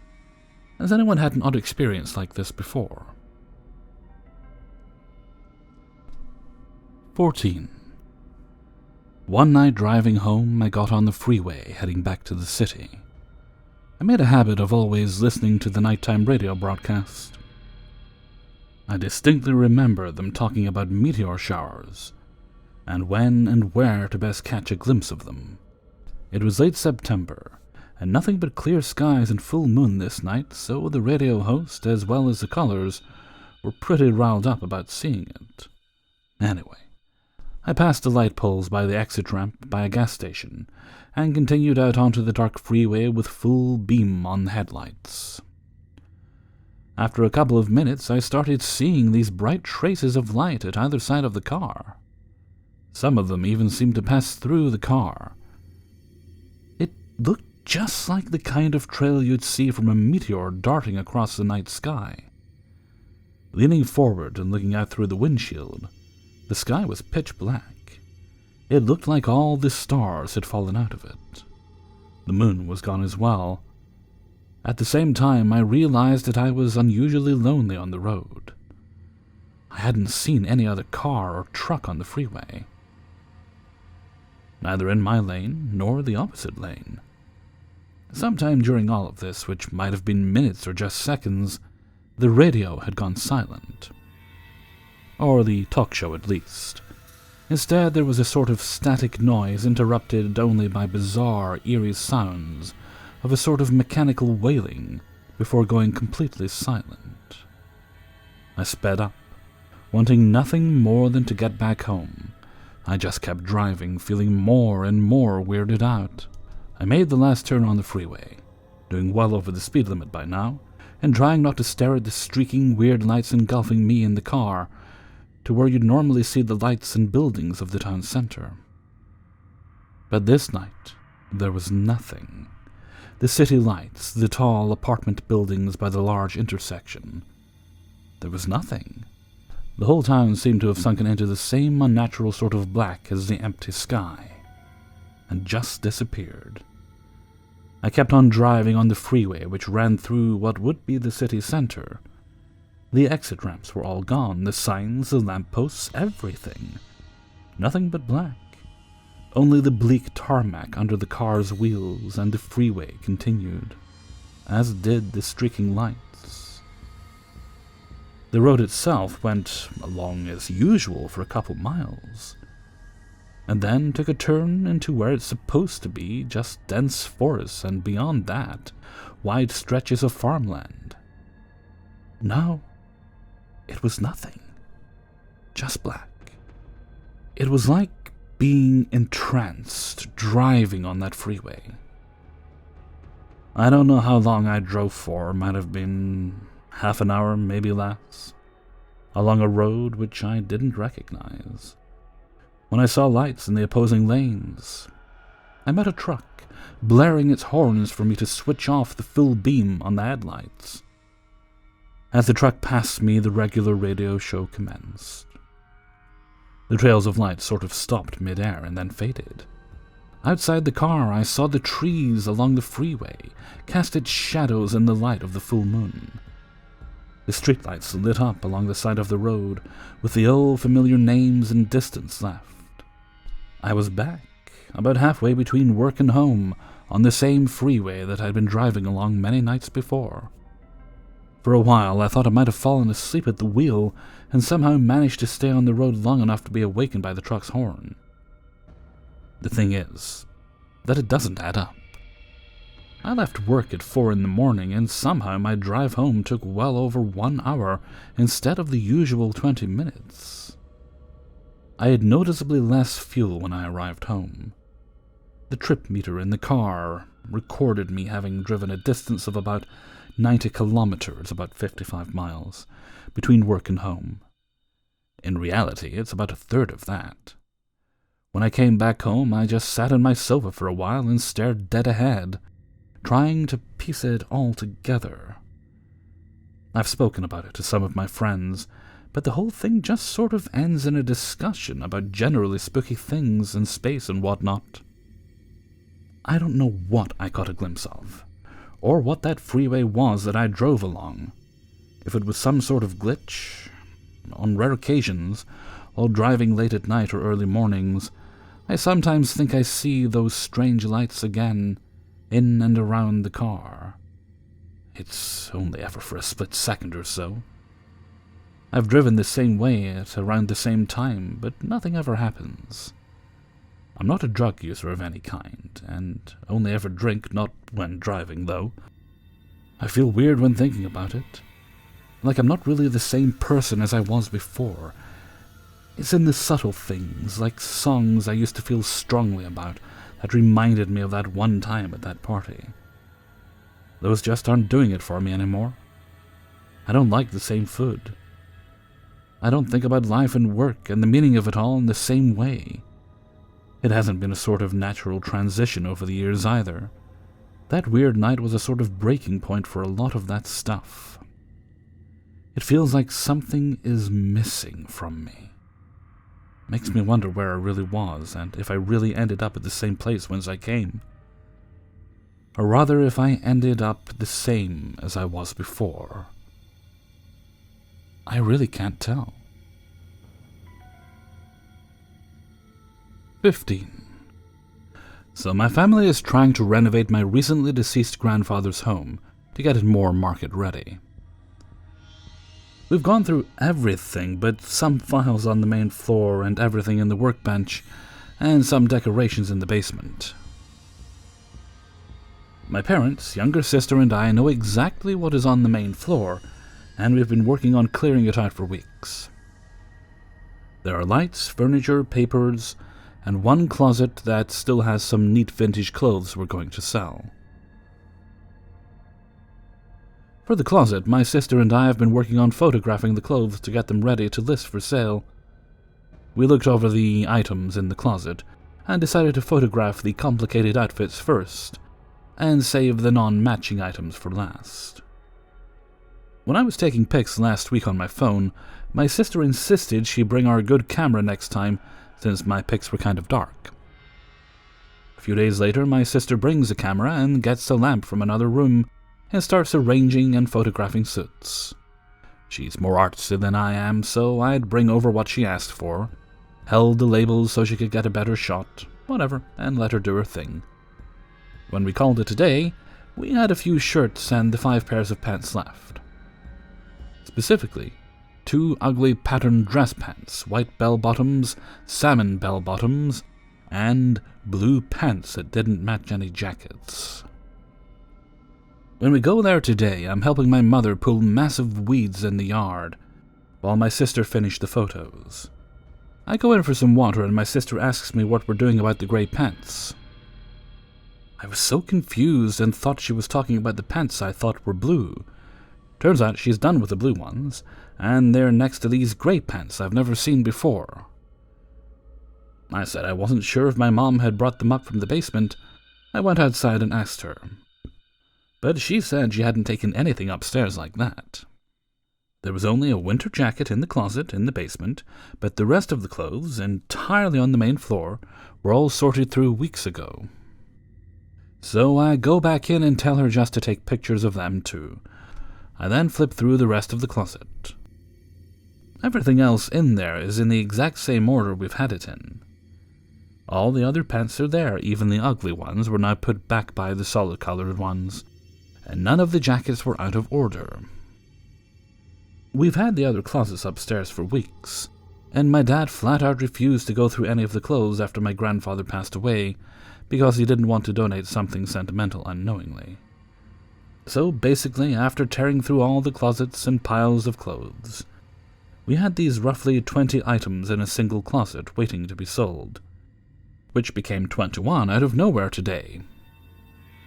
Has anyone had an odd experience like this before? 14. One night driving home, I got on the freeway heading back to the city. I made a habit of always listening to the nighttime radio broadcast. I distinctly remember them talking about meteor showers, and when and where to best catch a glimpse of them. It was late September, and nothing but clear skies and full moon this night, so the radio host, as well as the callers, were pretty riled up about seeing it. Anyway, I passed the light poles by the exit ramp by a gas station, and continued out onto the dark freeway with full beam on the headlights. After a couple of minutes, I started seeing these bright traces of light at either side of the car. Some of them even seemed to pass through the car. It looked just like the kind of trail you'd see from a meteor darting across the night sky. Leaning forward and looking out through the windshield, the sky was pitch black. It looked like all the stars had fallen out of it. The moon was gone as well. At the same time, I realized that I was unusually lonely on the road. I hadn't seen any other car or truck on the freeway. neither in my lane nor the opposite lane. Sometime during all of this, which might have been minutes or just seconds, the radio had gone silent. Or the talk show at least. Instead, there was a sort of static noise interrupted only by bizarre, eerie sounds of a sort of mechanical wailing before going completely silent. I sped up, wanting nothing more than to get back home. I just kept driving, feeling more and more weirded out. I made the last turn on the freeway, doing well over the speed limit by now, and trying not to stare at the streaking weird lights engulfing me in the car, to where you'd normally see the lights and buildings of the town center. But this night, there was nothing. The city lights, the tall apartment buildings by the large intersection. There was nothing. The whole town seemed to have sunken into the same unnatural sort of black as the empty sky, and just disappeared. I kept on driving on the freeway, which ran through what would be the city center. The exit ramps were all gone, the signs, the lampposts, everything. Nothing but black. Only the bleak tarmac under the car's wheels, and the freeway continued, as did the streaking lights. The road itself went along as usual for a couple miles, and then took a turn into where it's supposed to be, just dense forests, and beyond that, wide stretches of farmland. No, it was nothing. Just black. It was like being entranced, driving on that freeway. I don't know how long I drove for, might have been half an hour, maybe less, along a road which I didn't recognize. When I saw lights in the opposing lanes, I met a truck, blaring its horns for me to switch off the full beam on the headlights. As the truck passed me, the regular radio show commenced. The trails of light sort of stopped mid-air and then faded. Outside the car, I saw the trees along the freeway cast its shadows in the light of the full moon. The streetlights lit up along the side of the road, with the old familiar names and distance left. I was back, about halfway between work and home, on the same freeway that I'd been driving along many nights before. For a while, I thought I might have fallen asleep at the wheel and somehow managed to stay on the road long enough to be awakened by the truck's horn. The thing is that it doesn't add up. I left work at 4 in the morning, and somehow my drive home took well over 1 hour instead of the usual 20 minutes. I had noticeably less fuel when I arrived home. The trip meter in the car recorded me having driven a distance of about 90 kilometers, about 55 miles, between work and home. In reality, it's about a third of that. When I came back home, I just sat on my sofa for a while and stared dead ahead, trying to piece it all together. I've spoken about it to some of my friends, but the whole thing just sort of ends in a discussion about generally spooky things in space and whatnot. I don't know what I caught a glimpse of, or what that freeway was that I drove along. If it was some sort of glitch. On rare occasions, while driving late at night or early mornings, I sometimes think I see those strange lights again, in and around the car. It's only ever for a split second or so. I've driven the same way at around the same time, but nothing ever happens. I'm not a drug user of any kind, and only ever drink, not when driving, though. I feel weird when thinking about it. Like I'm not really the same person as I was before. It's in the subtle things, like songs I used to feel strongly about, that reminded me of that one time at that party. Those just aren't doing it for me anymore. I don't like the same food. I don't think about life and work and the meaning of it all in the same way. It hasn't been a sort of natural transition over the years either. That weird night was a sort of breaking point for a lot of that stuff. It feels like something is missing from me. Makes me wonder where I really was, and if I really ended up at the same place whence I came. Or rather, if I ended up the same as I was before. I really can't tell. 15. So my family is trying to renovate my recently deceased grandfather's home to get it more market ready. We've gone through everything but some files on the main floor and everything in the workbench and some decorations in the basement. My parents, younger sister and I know exactly what is on the main floor, and we've been working on clearing it out for weeks. There are lights, furniture, papers, and one closet that still has some neat vintage clothes we're going to sell. For the closet, my sister and I have been working on photographing the clothes to get them ready to list for sale. We looked over the items in the closet and decided to photograph the complicated outfits first and save the non-matching items for last. When I was taking pics last week on my phone, my sister insisted she bring our good camera next time since my pics were kind of dark. A few days later, my sister brings a camera and gets a lamp from another room and starts arranging and photographing suits. She's more artsy than I am, so I'd bring over what she asked for, held the labels so she could get a better shot, whatever, and let her do her thing. When we called it a day, we had a few shirts and the 5 pairs of pants left. Specifically, 2 ugly patterned dress pants, white bell-bottoms, salmon bell-bottoms, and blue pants that didn't match any jackets. When we go there today, I'm helping my mother pull massive weeds in the yard, while my sister finished the photos. I go in for some water and my sister asks me what we're doing about the grey pants. I was so confused and thought she was talking about the pants I thought were blue. Turns out she's done with the blue ones, and they're next to these grey pants I've never seen before. I said I wasn't sure if my mom had brought them up from the basement. I went outside and asked her. But she said she hadn't taken anything upstairs like that. There was only a winter jacket in the closet in the basement, but the rest of the clothes, entirely on the main floor, were all sorted through weeks ago. So I go back in and tell her just to take pictures of them too. I then flip through the rest of the closet. Everything else in there is in the exact same order we've had it in. All the other pants are there, even the ugly ones were now put back by the solid-colored ones, and none of the jackets were out of order. We've had the other closets upstairs for weeks, and my dad flat out refused to go through any of the clothes after my grandfather passed away, because he didn't want to donate something sentimental unknowingly. So basically, after tearing through all the closets and piles of clothes, we had these roughly 20 items in a single closet waiting to be sold, which became 21 out of nowhere today.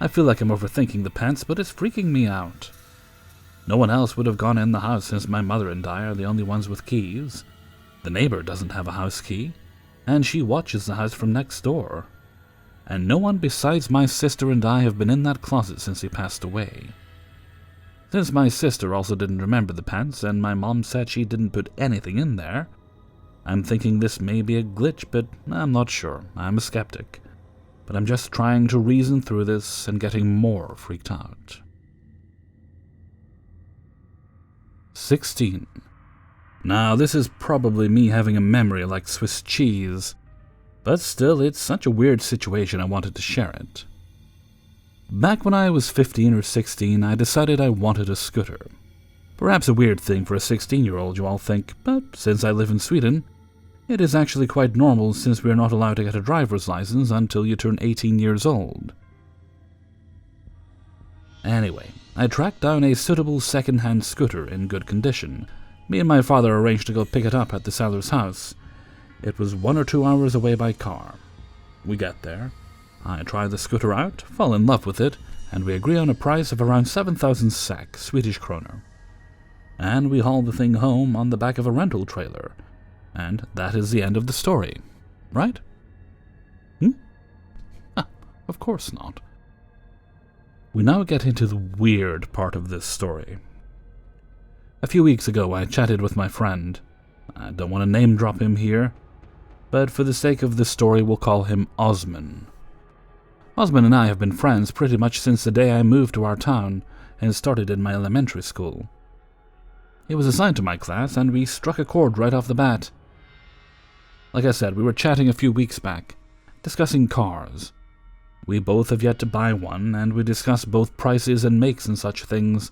I feel like I'm overthinking the pants, but it's freaking me out. No one else would have gone in the house since my mother and I are the only ones with keys. The neighbor doesn't have a house key, and she watches the house from next door. And no one besides my sister and I have been in that closet since he passed away. Since my sister also didn't remember the pants, and my mom said she didn't put anything in there, I'm thinking this may be a glitch, but I'm not sure. I'm a skeptic. But I'm just trying to reason through this and getting more freaked out. 16. Now, this is probably me having a memory like Swiss cheese, but still, it's such a weird situation I wanted to share it. Back when I was 15 or 16, I decided I wanted a scooter. Perhaps a weird thing for a 16-year-old, you all think, but since I live in Sweden, it is actually quite normal since we are not allowed to get a driver's license until you turn 18 years old. Anyway, I tracked down a suitable second-hand scooter in good condition. Me and my father arranged to go pick it up at the seller's house. It was 1 or 2 hours away by car. We get there. I try the scooter out, fall in love with it, and we agree on a price of around 7,000 SEK, Swedish kroner. And we haul the thing home on the back of a rental trailer. And that is the end of the story. Right? Of course not. We now get into the weird part of this story. A few weeks ago, I chatted with my friend. I don't want to name drop him here, but for the sake of the story, we'll call him Osman. Osman and I have been friends pretty much since the day I moved to our town and started in my elementary school. He was assigned to my class, and we struck a chord right off the bat. Like I said, we were chatting a few weeks back, discussing cars. We both have yet to buy one, and we discuss both prices and makes and such things,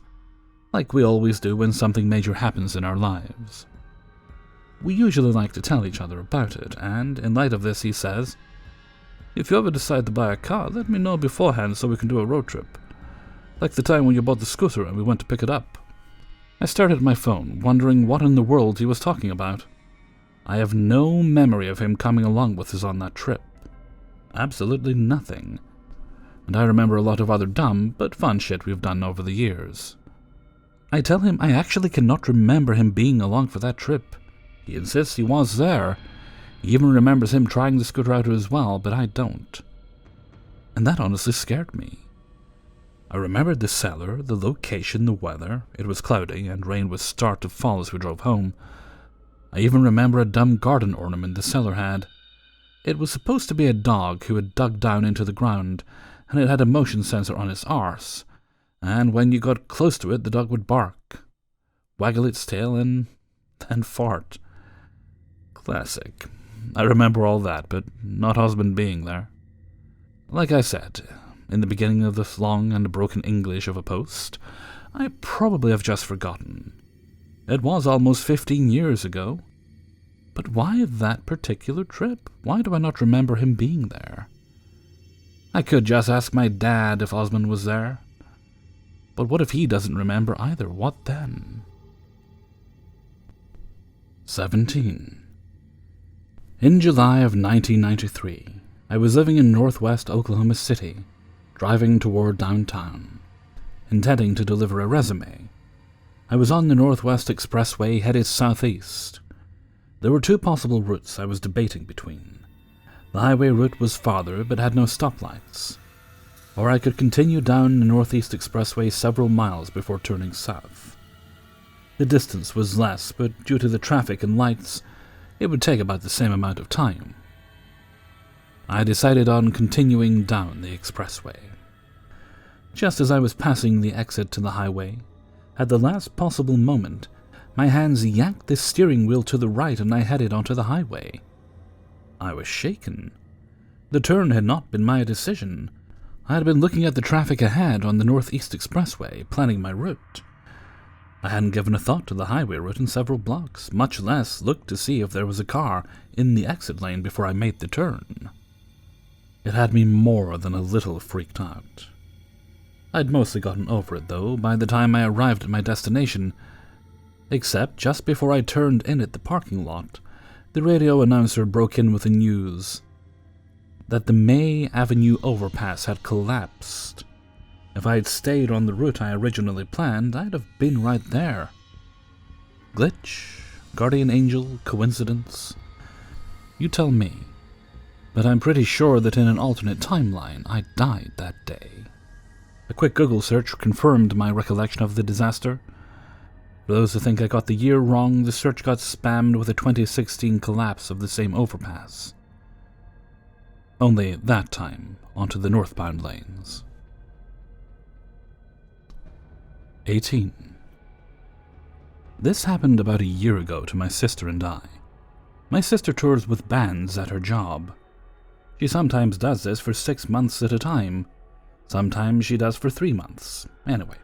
like we always do when something major happens in our lives. We usually like to tell each other about it, and in light of this he says, "If you ever decide to buy a car, let me know beforehand so we can do a road trip. Like the time when you bought the scooter and we went to pick it up." I stared at my phone, wondering what in the world he was talking about. I have no memory of him coming along with us on that trip. Absolutely nothing. And I remember a lot of other dumb but fun shit we've done over the years. I tell him I actually cannot remember him being along for that trip. He insists he was there. He even remembers him trying the scooter out as well, but I don't. And that honestly scared me. I remembered the cellar, the location, the weather. It was cloudy, and rain would start to fall as we drove home. I even remember a dumb garden ornament the cellar had. It was supposed to be a dog who had dug down into the ground, and it had a motion sensor on its arse, and when you got close to it, the dog would bark, waggle its tail, and then fart. Classic. I remember all that, but not husband being there. Like I said, in the beginning of this long and broken English of a post, I probably have just forgotten. It was almost 15 years ago. But why that particular trip? Why do I not remember him being there? I could just ask my dad if Osmond was there. But what if he doesn't remember either? What then? 17. In July of 1993, I was living in northwest Oklahoma City, driving toward downtown, intending to deliver a resume. I was on the Northwest Expressway headed southeast. There were two possible routes I was debating between. The highway route was farther but had no stoplights, or I could continue down the Northeast Expressway several miles before turning south. The distance was less, but due to the traffic and lights, it would take about the same amount of time. I decided on continuing down the expressway. Just as I was passing the exit to the highway, at the last possible moment, my hands yanked the steering wheel to the right and I headed onto the highway. I was shaken. The turn had not been my decision. I had been looking at the traffic ahead on the Northeast Expressway, planning my route. I hadn't given a thought to the highway route in several blocks, much less looked to see if there was a car in the exit lane before I made the turn. It had me more than a little freaked out. I'd mostly gotten over it, though, by the time I arrived at my destination, except just before I turned in at the parking lot, the radio announcer broke in with the news that the May Avenue overpass had collapsed. If I had stayed on the route I originally planned, I'd have been right there. Glitch? Guardian angel? Coincidence? You tell me. But I'm pretty sure that in an alternate timeline, I died that day. A quick Google search confirmed my recollection of the disaster. For those who think I got the year wrong, the search got spammed with a 2016 collapse of the same overpass. Only that time onto the northbound lanes. 18. This happened about a year ago to my sister and I. My sister tours with bands at her job. She sometimes does this for 6 months at a time. Sometimes she does for 3 months. Anyway,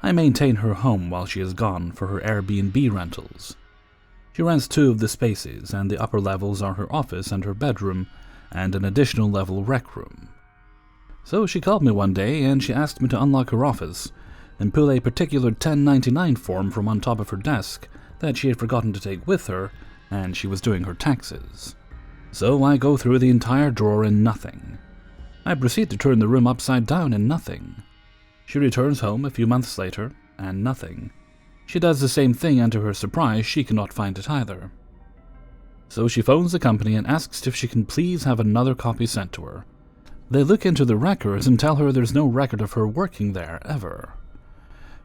I maintain her home while she is gone for her Airbnb rentals. She rents 2 of the spaces, and the upper levels are her office and her bedroom, and an additional level rec room. So she called me one day and she asked me to unlock her office and pull a particular 1099 form from on top of her desk that she had forgotten to take with her, and she was doing her taxes. So I go through the entire drawer and nothing. I proceed to turn the room upside down and nothing. She returns home a few months later, and nothing. She does the same thing, and to her surprise, she cannot find it either. So she phones the company and asks if she can please have another copy sent to her. They look into the records and tell her there's no record of her working there, ever.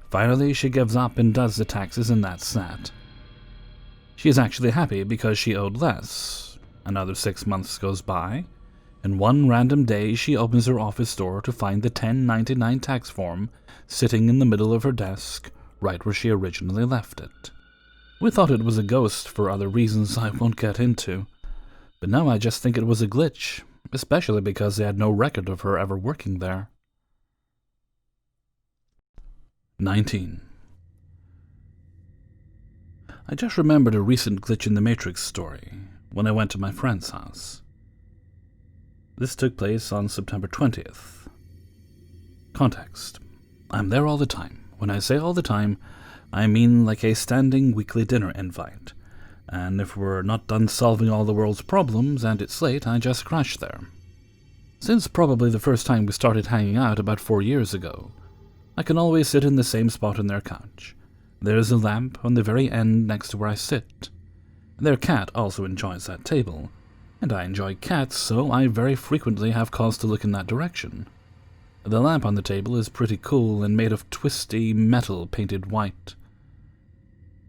Finally, she gives up and does the taxes, and that's that. She is actually happy because she owed less. Another 6 months goes by, and one random day she opens her office door to find the 1099 tax form sitting in the middle of her desk, right where she originally left it. We thought it was a ghost for other reasons I won't get into, but now I just think it was a glitch. especially because they had no record of her ever working there. 19. I just remembered a recent glitch in the Matrix story when I went to my friend's house. This took place on September 20th. Context. I'm there all the time. When I say all the time, I mean like a standing weekly dinner invite. And if we're not done solving all the world's problems and it's late, I just crash there. Since probably the first time we started hanging out about 4 years ago, I can always sit in the same spot on their couch. There's a lamp on the very end next to where I sit. Their cat also enjoys that table, and I enjoy cats, so I very frequently have cause to look in that direction. The lamp on the table is pretty cool and made of twisty metal painted white.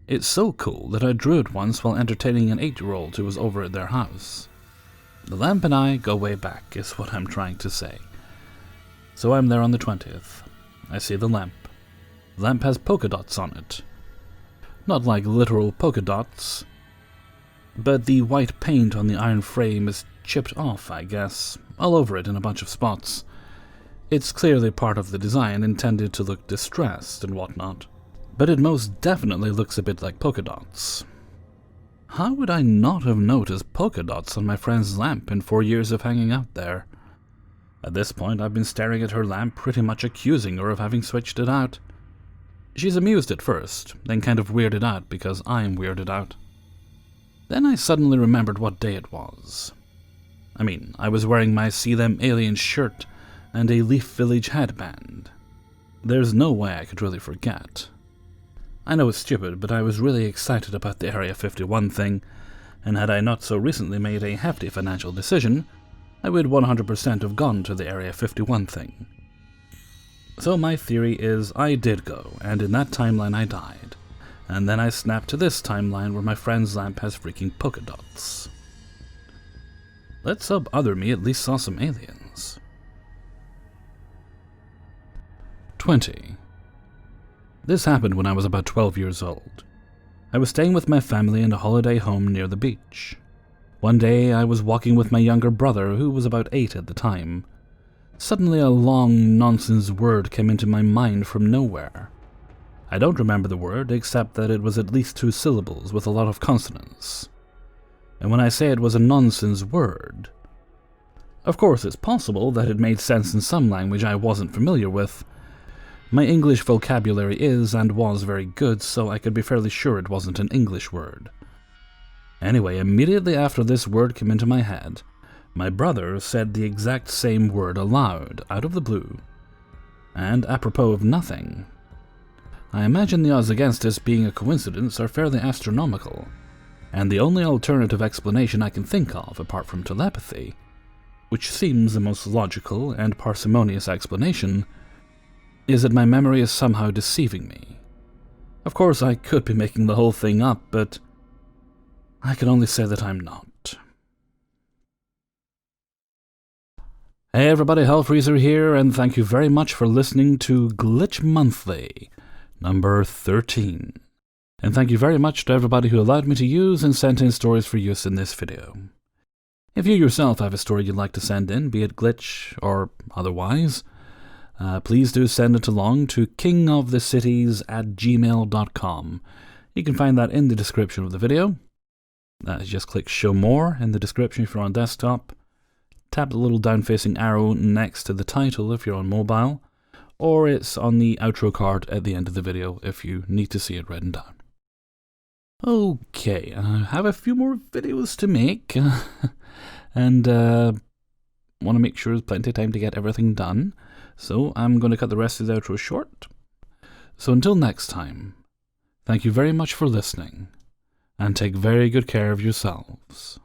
It's so cool that I drew it once while entertaining an 8-year-old who was over at their house. The lamp and I go way back, is what I'm trying to say. So I'm there on the 20th. I see the lamp. The lamp has polka dots on it. Not like literal polka dots, but the white paint on the iron frame is chipped off, I guess, all over it in a bunch of spots. It's clearly part of the design intended to look distressed and whatnot, but it most definitely looks a bit like polka dots. How would I not have noticed polka dots on my friend's lamp in 4 years of hanging out there? At this point, I've been staring at her lamp, pretty much accusing her of having switched it out. She's amused at first, then kind of weirded out because I'm weirded out. Then I suddenly remembered what day it was. I was wearing my See Them Aliens shirt and a Leaf Village headband. There's no way I could really forget. I know it's stupid, but I was really excited about the Area 51 thing, and had I not so recently made a hefty financial decision, I would 100% have gone to the Area 51 thing. So my theory is I did go, and in that timeline I died. And then I snapped to this timeline where my friend's lamp has freaking polka dots. Let's hope other me at least saw some aliens. 20. This happened when I was about 12 years old. I was staying with my family in a holiday home near the beach. One day I was walking with my younger brother, who was about 8 at the time. Suddenly a long nonsense word came into my mind from nowhere. I don't remember the word, except that it was at least 2 syllables with a lot of consonants. And when I say it was a nonsense word, of course it's possible that it made sense in some language I wasn't familiar with. My English vocabulary is and was very good, so I could be fairly sure it wasn't an English word. Anyway, immediately after this word came into my head, my brother said the exact same word aloud, out of the blue, and apropos of nothing. I imagine the odds against this being a coincidence are fairly astronomical, and the only alternative explanation I can think of, apart from telepathy, which seems the most logical and parsimonious explanation, is that my memory is somehow deceiving me. Of course, I could be making the whole thing up, but I can only say that I'm not. Hey everybody, Hellfreezer here, and thank you very much for listening to Glitch Monthly, number 13. And thank you very much to everybody who allowed me to use and sent in stories for use in this video. If you yourself have a story you'd like to send in, be it glitch or otherwise, please do send it along to kingofthecities@gmail.com. You can find that in the description of the video. Just click Show More in the description if you're on desktop. Tap the little down-facing arrow next to the title if you're on mobile, or it's on the outro card at the end of the video if you need to see it written down. Okay, I have a few more videos to make, and want to make sure there's plenty of time to get everything done, so I'm going to cut the rest of the outro short. So until next time, thank you very much for listening, and take very good care of yourselves.